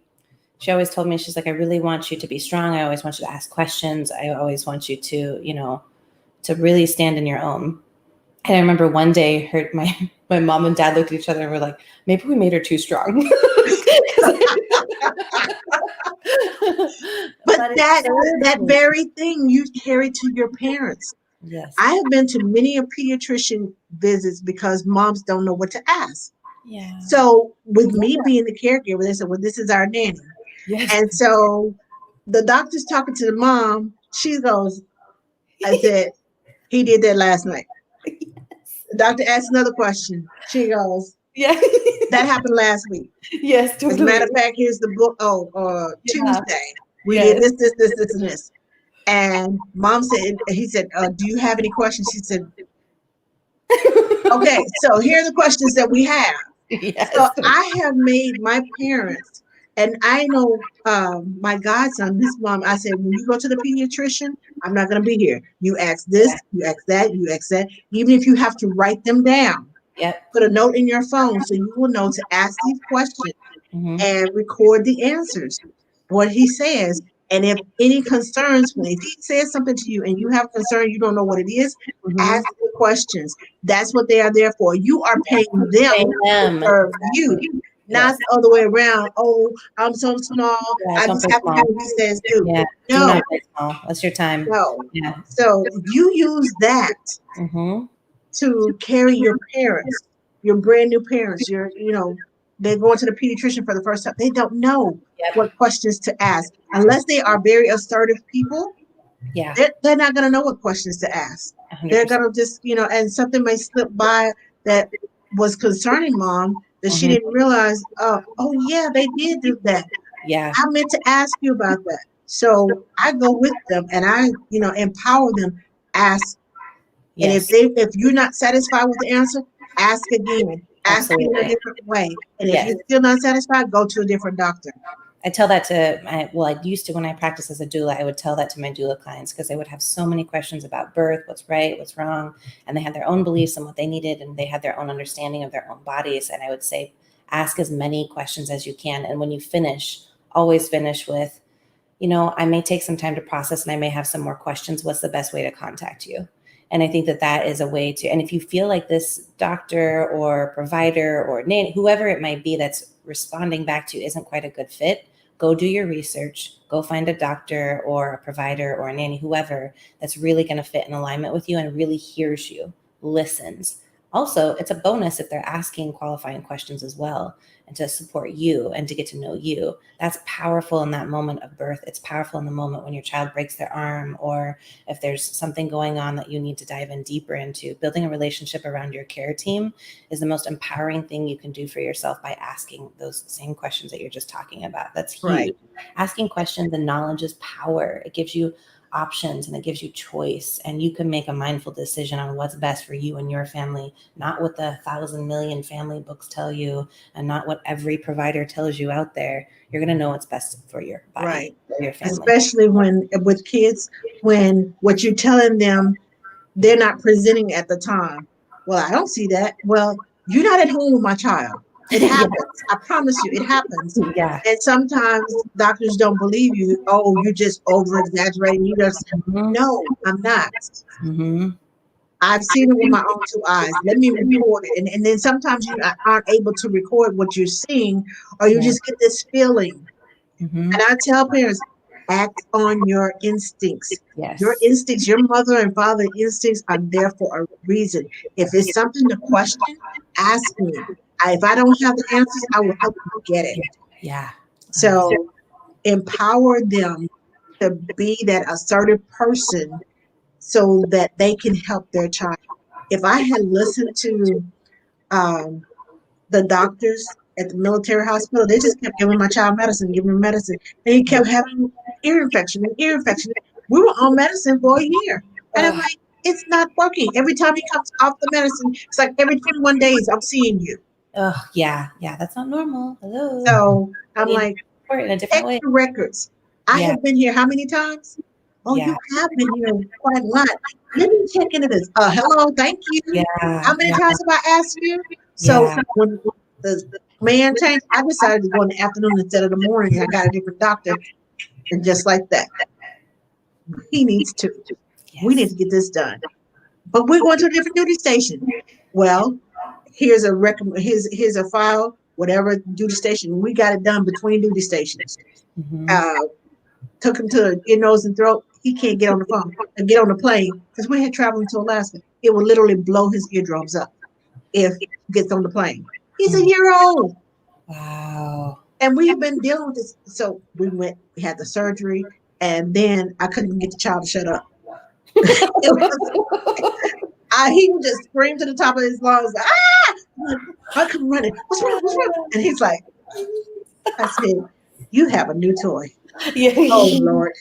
always told me, she's like, I really want you to be strong. I always want you to ask questions. I always want you to, to really stand in your own. And I remember one day my mom and dad looked at each other and were like, maybe we made her too strong. But that very thing you carry to your parents. Yes. I have been to many pediatrician visits because moms don't know what to ask. Yeah. So with me being the caregiver, they said, well, this is our nanny. Yes. And so the doctor's talking to the mom. She goes, I said, he did that last night. Yes. The doctor asked another question. She goes, yeah, that happened last week. Yes, totally. As a matter of fact, here's the book. Tuesday. We did this, and this. And mom said, he said, do you have any questions? She said, okay, so here are the questions that we have. Yes. So I have made my parents, and I know my godson, his mom, I said, when you go to the pediatrician, I'm not going to be here. You ask this, you ask that, you ask that. Even if you have to write them down. Yep. Put a note in your phone so you will know to ask these questions and record the answers, what he says. And if any concerns, if he says something to you and you have concern, you don't know what it is, ask the questions. That's what they are there for. You are paying them to serve you, not the other way around. Oh, I'm so small. I just have to do what he says do. Yeah. No. That's your time. No. Yeah. So you use that to carry your parents, your brand new parents, they're going to the pediatrician for the first time. They don't know what questions to ask unless they are very assertive people. Yeah, they're not going to know what questions to ask. 100%. They're going to just, and something may slip by that was concerning mom that she didn't realize. Oh yeah, they did do that. Yeah, I meant to ask you about that. So I go with them and I, empower them. Ask. Yes. And if you're not satisfied with the answer, ask again. Ask in a different way. And if you're still not satisfied, go to a different doctor. I tell that I used to, when I practiced as a doula, I would tell that to my doula clients because they would have so many questions about birth, what's right, what's wrong. And they had their own beliefs and what they needed. And they had their own understanding of their own bodies. And I would say, ask as many questions as you can. And when you finish, always finish with, I may take some time to process and I may have some more questions. What's the best way to contact you? And I think that is a way to, and if you feel like this doctor or provider or nanny, whoever it might be that's responding back to you isn't quite a good fit, go do your research, go find a doctor or a provider or a nanny, whoever that's really going to fit in alignment with you and really hears you, listens. Also, it's a bonus if they're asking qualifying questions as well and to support you and to get to know you. That's powerful in that moment of birth. It's powerful in the moment when your child breaks their arm or if there's something going on that you need to dive in deeper into. Building a relationship around your care team is the most empowering thing you can do for yourself by asking those same questions that you're just talking about. That's huge. Right. Asking questions and knowledge is power. It gives you options and it gives you choice and you can make a mindful decision on what's best for you and your family, not what the 1,000 million family books tell you and not what every provider tells you out there. You're going to know what's best for your body, right? For your family. Especially with kids, when what you're telling them, they're not presenting at the time. Well, I don't see that. Well, you're not at home with my child. It happens. I promise you, it happens. Yeah. And sometimes doctors don't believe you. Oh, you just over exaggerating. You just no, I'm not. Mm-hmm. I've seen it with my own two eyes. Let me record it. And then sometimes you aren't able to record what you're seeing, or you Yeah. just get this feeling. Mm-hmm. And I tell parents, act on your instincts. Yes. Your instincts, your mother and father instincts are there for a reason. If it's something to question, ask me. If I don't have the answers, I will help you get it. Yeah. So empower them to be that assertive person so that they can help their child. If I had listened to um, the doctors at the military hospital, they just kept giving my child medicine, giving him medicine. And he kept having ear infection and ear infection. We were on medicine for a year. And I'm like, it's not working. Every time he comes off the medicine, it's like every 21 days, I'm seeing you. Oh, yeah. Yeah. That's not normal. Hello. So I'm You need like, support in a different check way. the records. I Yeah. have been here how many times? Oh, Yeah. you have been here quite a lot. Let me check into this. Hello, thank you. How Yeah. many Yeah. times have I asked you? So Yeah. when the man changed, I decided to go in the afternoon instead of the morning, and I got a different doctor. And just like that, he needs to. We need Yes. to get this done. But we're going to a different duty station. Well, here's a here's a file, whatever duty station. We got it done between duty stations. Mm-hmm. Took him to ear, nose, and throat. He can't get on the phone and get on the plane because we had traveling to Alaska. It would literally blow his eardrums up if he gets on the plane. He's a year old. Wow. And we have been dealing with this. So we had the surgery, and then I couldn't even get the child to shut up. He would just scream to the top of his lungs, ah! I'm like, I come running. What's wrong? What's wrong? And he's like, I said, you have a new toy. Oh, Lord.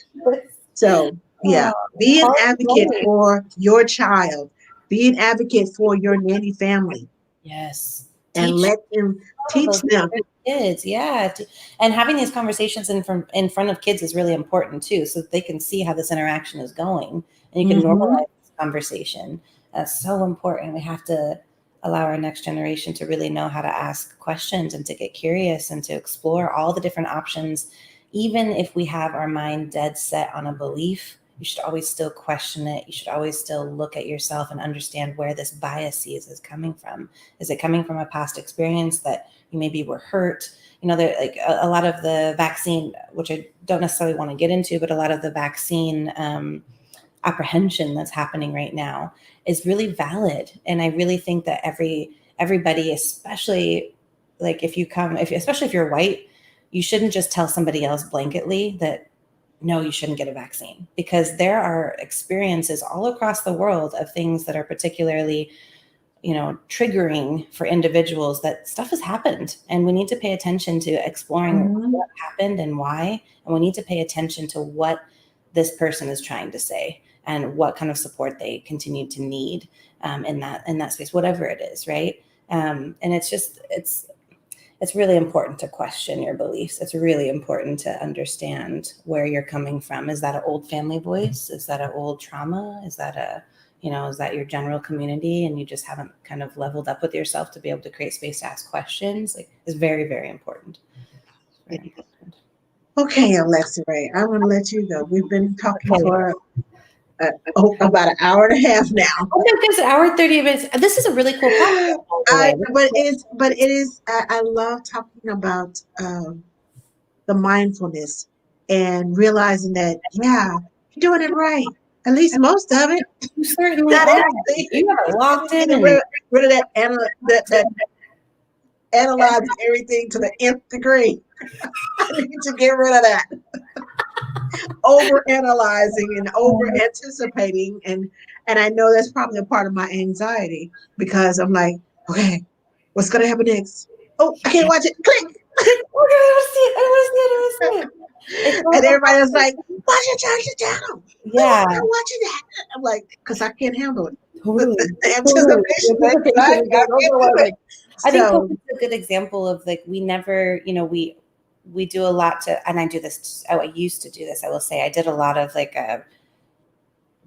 So, yeah, be an advocate for your child. Be an advocate for your nanny family. Yes. And let them teach them. Kids, yeah, and having these conversations in front of kids is really important too, so that they can see how this interaction is going, and you can normalize this conversation. That's so important. We have to allow our next generation to really know how to ask questions and to get curious and to explore all the different options. Even if we have our mind dead set on a belief, you should always still question it. You should always still look at yourself and understand where this bias is coming from. Is it coming from a past experience that you maybe were hurt? You know, there like a lot of the vaccine, which I don't necessarily want to get into, but a lot of the vaccine apprehension that's happening right now is really valid. And I really think that everybody, especially like especially if you're white, you shouldn't just tell somebody else blanketly that no, you shouldn't get a vaccine, because there are experiences all across the world of things that are particularly, triggering for individuals. That stuff has happened, and we need to pay attention to exploring what happened and why. And we need to pay attention to what this person is trying to say and what kind of support they continue to need in that space, whatever it is, right? And it's really important to question your beliefs. It's really important to understand where you're coming from. Is that an old family voice? Is that an old trauma? Is that is that your general community and you just haven't kind of leveled up with yourself to be able to create space to ask questions? Like, it's very, very important. Very important. Okay, Alexaraye, I'm going to let you go. We've been talking for about an hour and a half now. Oh my goodness, an hour 30 minutes. This is a really cool podcast. But it is. I love talking about the mindfulness and realizing that you're doing it right. At least most of it. You certainly Not are. everything. You have it locked in. Rid of that analyzing everything to the nth degree. I need to get rid of that. Over analyzing and over anticipating, and I know that's probably a part of my anxiety, because I'm like, okay, what's gonna happen next? Oh, I can't watch it. Click. I want to see it. And everybody was like, why should you change the channel? Yeah. I'm watching that. I'm like, because I can't handle it. Totally. The anticipation. I can't do it. I think it's a good example of, like, we never, we do a lot to, and I do this, I used to do this, I will say, I did a lot of like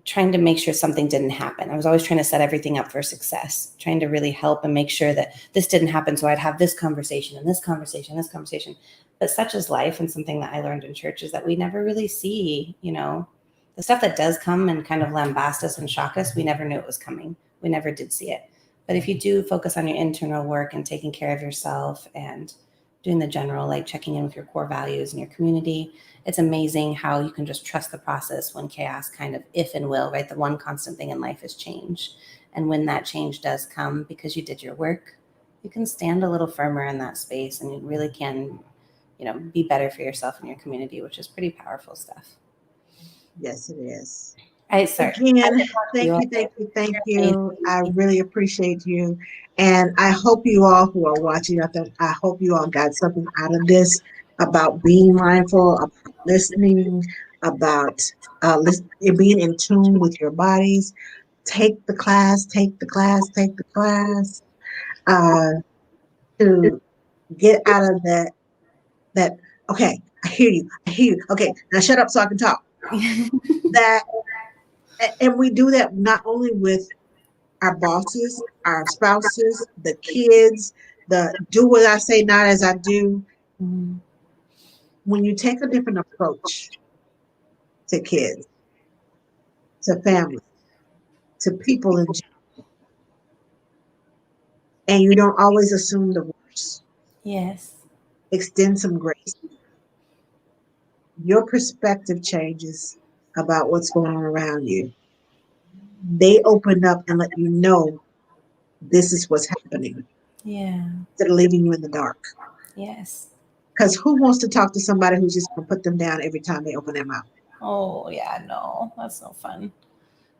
trying to make sure something didn't happen. I was always trying to set everything up for success, trying to really help and make sure that this didn't happen. So I'd have this conversation and this conversation, and this conversation. But such is life, and something that I learned in church is that we never really see, the stuff that does come and kind of lambast us and shock us. We never knew it was coming. We never did see it. But if you do focus on your internal work and taking care of yourself and doing the general, like checking in with your core values and your community, it's amazing how you can just trust the process when chaos kind of, if and will, right? The one constant thing in life is change. And when that change does come, because you did your work, you can stand a little firmer in that space, and you really can, be better for yourself and your community, which is pretty powerful stuff. Yes, it is. Sorry. Again, thank you. I really appreciate you. And I hope you all who are watching, I hope you all got something out of this about being mindful, about listening, about being in tune with your bodies. Take the class, to get out of that, okay, I hear you. Okay, now shut up so I can talk. And we do that not only with our bosses, our spouses, the kids, the do what I say, not as I do. When you take a different approach to kids, to family, to people in general, and you don't always assume the worst. Yes. Extend some grace. Your perspective changes about what's going on around you. They open up and let you know this is what's happening. Yeah. Instead of leaving you in the dark. Yes. Because who wants to talk to somebody who's just going to put them down every time they open their mouth? Oh, yeah, no, that's no fun.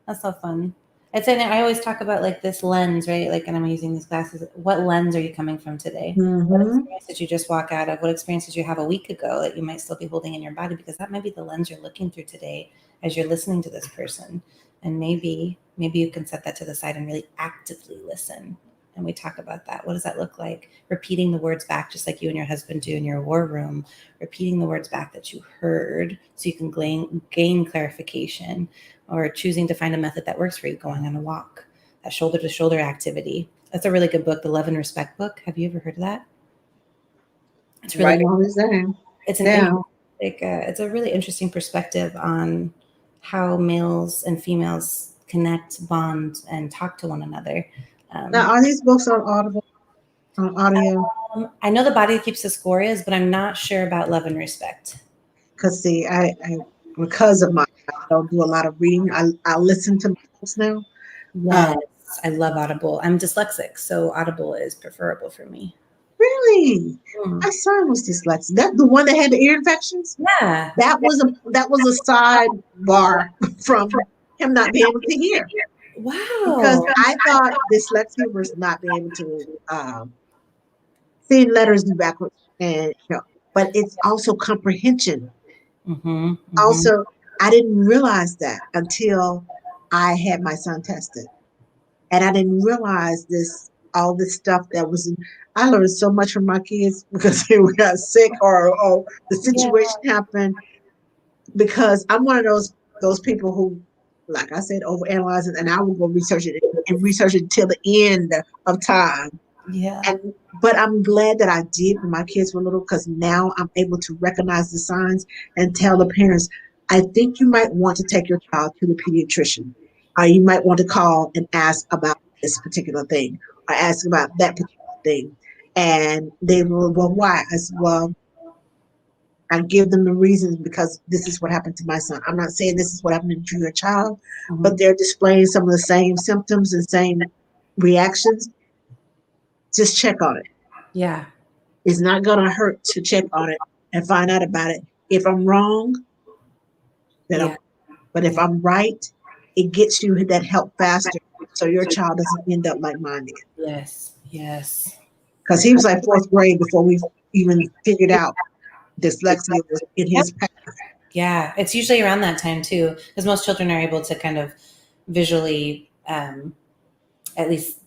That's no fun. I always talk about like this lens, right? Like, and I'm using these glasses. What lens are you coming from today? What experience did you just walk out of? What experience did you have a week ago that you might still be holding in your body? Because that might be the lens you're looking through today as you're listening to this person. And maybe you can set that to the side and really actively listen. And we talk about that. What does that look like? Repeating the words back, just like you and your husband do in your war room, repeating the words back that you heard so you can gain clarification, or choosing to find a method that works for you, going on a walk, that shoulder to shoulder activity. That's a really good book, the Love and Respect book. Have you ever heard of that? It's really it's a really interesting perspective on how males and females connect, bond, and talk to one another. Now, are these books on Audible, on audio? I know The Body That Keeps the Score is, but I'm not sure about Love and Respect. Because see, I because of I don't do a lot of reading. I listen to books now. Yes, I love Audible. I'm dyslexic, so Audible is preferable for me. Really? My son was dyslexic. That the one that had the ear infections? Yeah. That was a sidebar from him not being able to hear. Wow. Because I thought dyslexia was not being able to see letters backwards, and but it's also comprehension. Also, I didn't realize that until I had my son tested, and I didn't realize all this stuff that was. I learned so much from my kids because they got sick or the situation happened. Because I'm one of those people who, like I said, overanalyze it, and I will go research it till the end of time. Yeah. But I'm glad that I did when my kids were little, because now I'm able to recognize the signs and tell the parents, I think you might want to take your child to the pediatrician. Or you might want to call and ask about this particular thing, or ask about that particular thing. And they will, well, why? I said, well, I give them the reasons because this is what happened to my son. I'm not saying this is what happened to your child, but they're displaying some of the same symptoms and same reactions. Just check on it. Yeah. It's not going to hurt to check on it and find out about it. If I'm wrong, then but if I'm right, it gets you that help faster so your child doesn't end up like mine did. Yes. Because he was like 4th grade before we even figured out dyslexia was in his path. Yeah, it's usually around that time too, because most children are able to kind of visually, at least,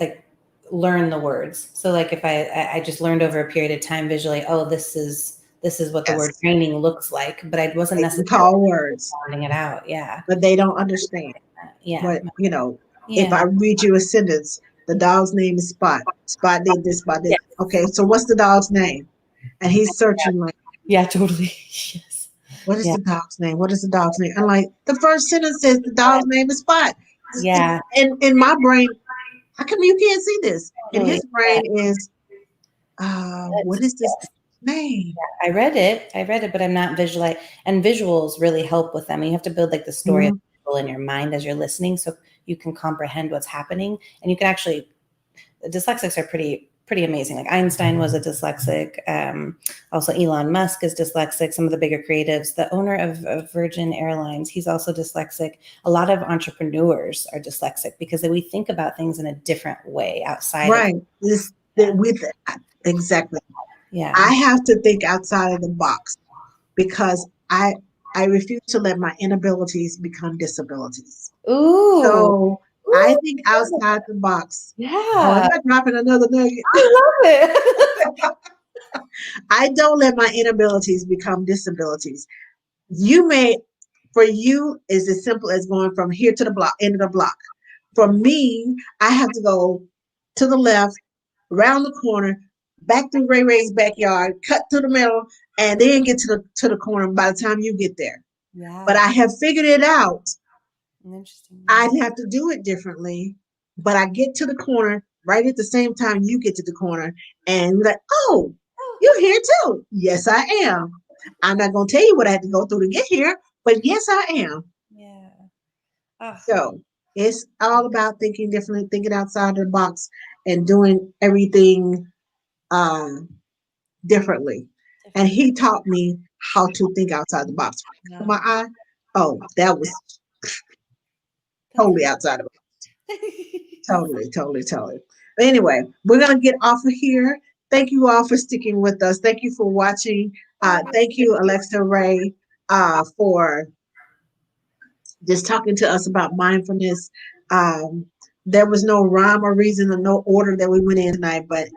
like, learn the words. So, like, if I just learned over a period of time visually, oh, this is this is what the word training looks like, but I wasn't They can necessarily call words, sounding it out. Yeah. but they don't understand. Yeah. But if Yeah. I read you a sentence, the dog's name is Spot. Spot did this, Spot did. Yes. Okay, so what's the dog's name? And he's searching like, Yeah, totally. Yes. what is the dog's name? What is the dog's name? I'm like, the first sentence says the dog's name is Spot. Yeah. And in my brain, how come you can't see this? In Totally. his brain is, what is this name? I read it, but I'm not visualizing. And visuals really help with them. You have to build like the story of the visual in your mind as you're listening, so you can comprehend what's happening. And you can actually, dyslexics are pretty amazing. Like Einstein was a dyslexic. Also Elon Musk is dyslexic. Some of the bigger creatives, the owner of Virgin Airlines, he's also dyslexic. A lot of entrepreneurs are dyslexic because we think about things in a different way outside. Right. Exactly. Yeah. I have to think outside of the box because I refuse to let my inabilities become disabilities. Ooh. So I think outside the box. Yeah. Oh, I'm not dropping another nugget. I love it. I don't let my inabilities become disabilities. For you, is as simple as going from here to the block, end of the block. For me, I have to go to the left, around the corner, back through Ray Ray's backyard, cut through the middle, and then get to the corner by the time you get there. Yeah. But I have figured it out. Interesting. I'd have to do it differently, but I get to the corner right at the same time you get to the corner, and you're like, oh, you're here too. Yes, I am. I'm not going to tell you what I had to go through to get here, but yes, I am. Yeah. Oh. So it's all about thinking differently, thinking outside the box, and doing everything differently. And he taught me how to think outside the box. Yeah. My eye, oh, that was totally outside of it. Totally. But anyway, we're going to get off of here. Thank you all for sticking with us. Thank you for watching. Thank you, Alexaraye, for just talking to us about mindfulness. There was no rhyme or reason or no order that we went in tonight, but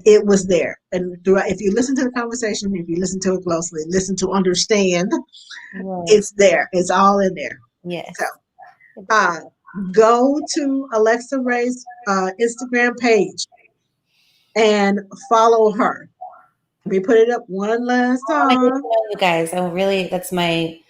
it was there. And throughout, if you listen to the conversation, if you listen to it closely, listen to understand, it's there. It's all in there. Yes. So, go to Alexaraye's Instagram page and follow her. Let me put it up one last time. You guys, that's my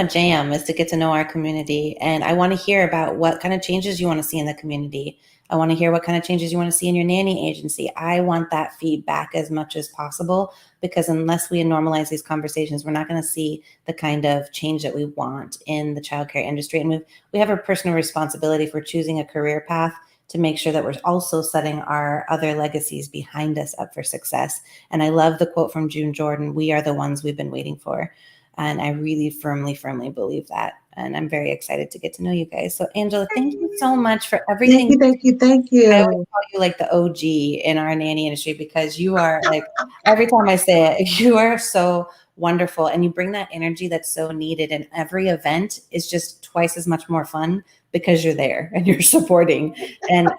jam, is to get to know our community. And I want to hear about what kind of changes you want to see in the community. I want to hear what kind of changes you want to see in your nanny agency. I want that feedback as much as possible, because unless we normalize these conversations, we're not going to see the kind of change that we want in the childcare industry. And we have a personal responsibility for choosing a career path to make sure that we're also setting our other legacies behind us up for success. And I love the quote from June Jordan, "We are the ones we've been waiting for." And I really firmly believe that. And I'm very excited to get to know you guys. So Angela, thank you so much for everything. Thank you. I always call you like the OG in our nanny industry, because you are like, every time I say it, you are so wonderful. And you bring that energy that's so needed. And every event is just twice as much more fun because you're there and you're supporting. And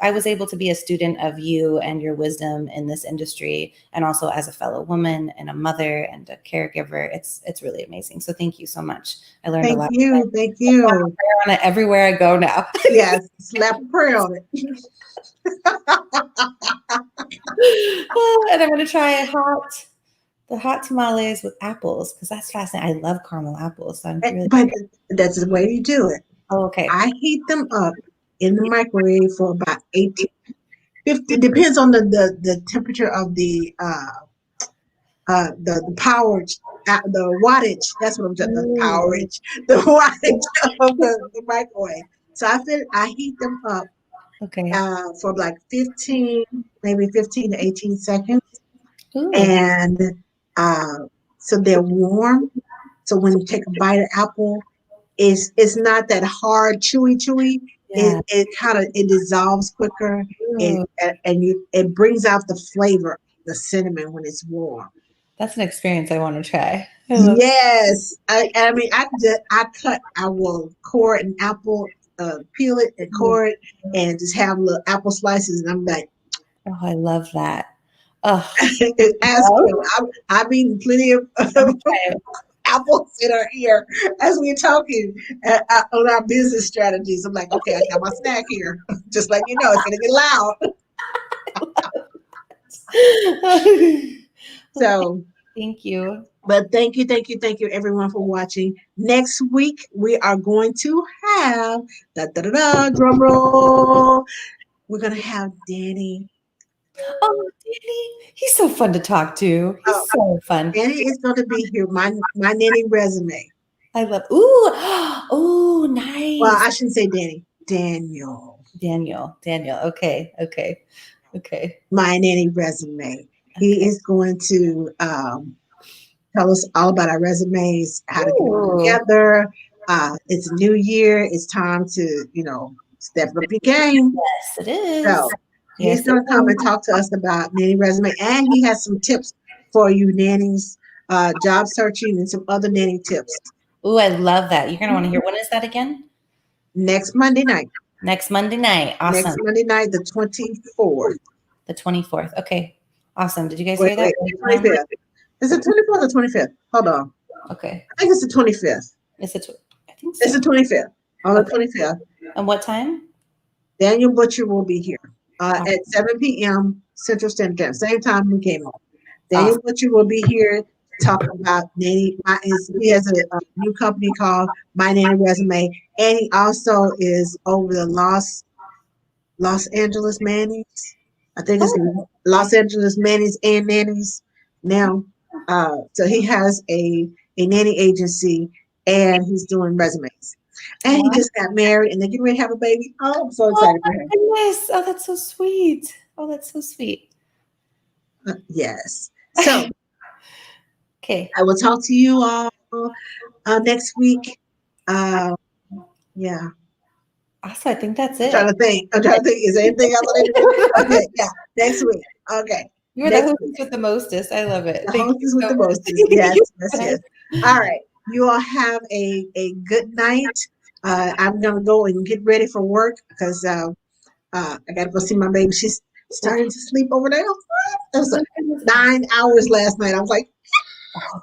I was able to be a student of you and your wisdom in this industry, and also as a fellow woman and a mother and a caregiver. It's really amazing. So thank you so much. I learned a lot. Thank you. I prayer on it everywhere I go now. Yes, slap a prayer on it. And I'm going to try the hot tamales with apples, because that's fascinating. I love caramel apples. So but that's the way you do it. Oh, okay. I heat them up in the microwave for about 18, 50. Depends on the temperature of the power, the wattage. That's what I'm saying. The powerage, the wattage of the microwave. So I heat them up. Okay. For like 15 to 18 seconds. Ooh. And so they're warm. So when you take a bite of apple, it's not that hard, chewy. Yeah. It dissolves quicker, and it brings out the flavor, the cinnamon, when it's warm. That's an experience I want to try. Yes, I mean, I will core an apple, peel it and core it, and just have little apple slices, and I'm like, oh, I love that. Oh, Ask him. I've eaten plenty of apples in her ear as we're talking on our business strategies. I'm like, okay, I got my snack here. Just like you know, it's gonna get loud. So thank you. but thank you, everyone, for watching. Next week we are going to have drum roll. We're gonna have Danny. Oh, Danny, he's so fun to talk to. He's so fun. Danny is going to be here. My Nanny resume. I love. Ooh, nice. Well, I shouldn't say Danny. Daniel. Okay. My Nanny resume. He is going to tell us all about our resumes, how to get them together. It's a new year. It's time to, step up your game. Yes, it is. So he's going to come and talk to us about Nanny resume, and he has some tips for you, nannies, job searching, and some other nanny tips. Ooh, I love that. You're going to want to hear. When is that again? Next Monday night. Next Monday night. Awesome. Next Monday night, the 24th. The 24th. Okay. Awesome. Did you guys hear that? Wait, 25th. Is it 24th or 25th? Hold on. Okay. I think it's the 25th. I think so. It's the 25th. On the 25th. And what time? Daniel Butcher will be here at 7 p.m. Central Standard Time. Same time we came on. Daniel Butcher will be here to talk about Nanny. He has a new company called My Nanny Resume, and he also is over the Los Angeles Manny's. I think it's Los Angeles Manny's and Nanny's now. So he has a nanny agency, and he's doing resumes. And he just got married, and they're getting ready to have a baby. Oh, I'm so excited for him. Yes. Oh, that's so sweet. Yes. So, okay. I will talk to you all next week. Yeah. Also, I think that's it. I'm trying to think. Is there anything else I need to do? Okay. Yeah. Next week. Okay. You're the hostess with the mostest. I love it. The hostess with the mostest. Yes. All right. You all have a good night. I'm gonna go and get ready for work because I gotta go see my baby. She's starting to sleep over there. It was 9 hours last night. I was like,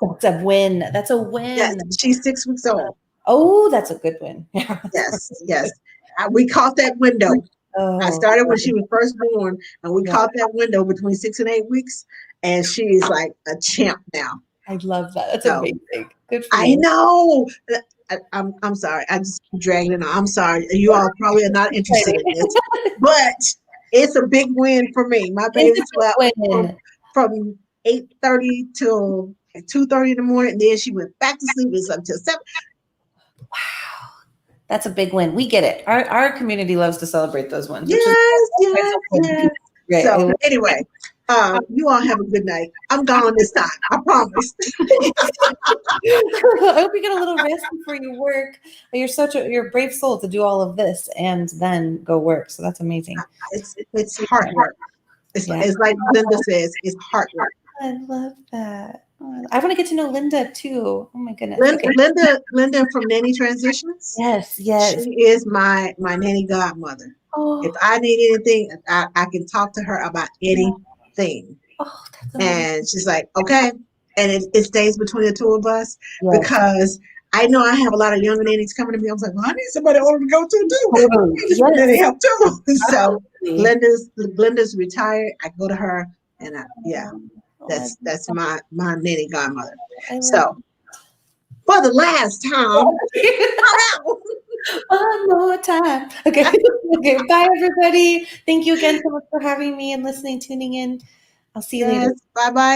oh, that's a win. That's a win. Yeah, she's 6 weeks old. Oh, that's a good win. Yes. We caught that window. I started when she was first born, and we caught that window between 6 and 8 weeks, and she is like a champ now. I love that. That's amazing. Good for I you. know. I'm sorry. I just dragged it on. I'm sorry. You all probably are not interested in this, but it's a big win for me. My baby slept from 8:30 till 2:30 in the morning, and then she went back to sleep. It's up till 7. Wow, that's a big win. We get it. Our community loves to celebrate those ones. Yes. Right. So anyway, you all have a good night. I'm gone this time. I promise. I hope you get a little rest before you work. You're a brave soul to do all of this and then go work. So that's amazing. It's hard work. It's like Linda says, it's hard work. I love that. I want to get to know Linda too. Oh my goodness. Linda from Nanny Transitions. Yes. She is my nanny godmother. Oh. If I need anything, I can talk to her about anything. Oh, that's amazing. And she's like, okay. And it stays between the two of us because I know I have a lot of younger nannies coming to me. I was like, well, I need somebody older to go to too. Nanny help too. So Linda's retired. I go to her, and that's my nanny godmother. So for the last time, one more time. Okay. Bye, everybody. Thank you again so much for having me and listening, tuning in. I'll see you later. Bye-bye.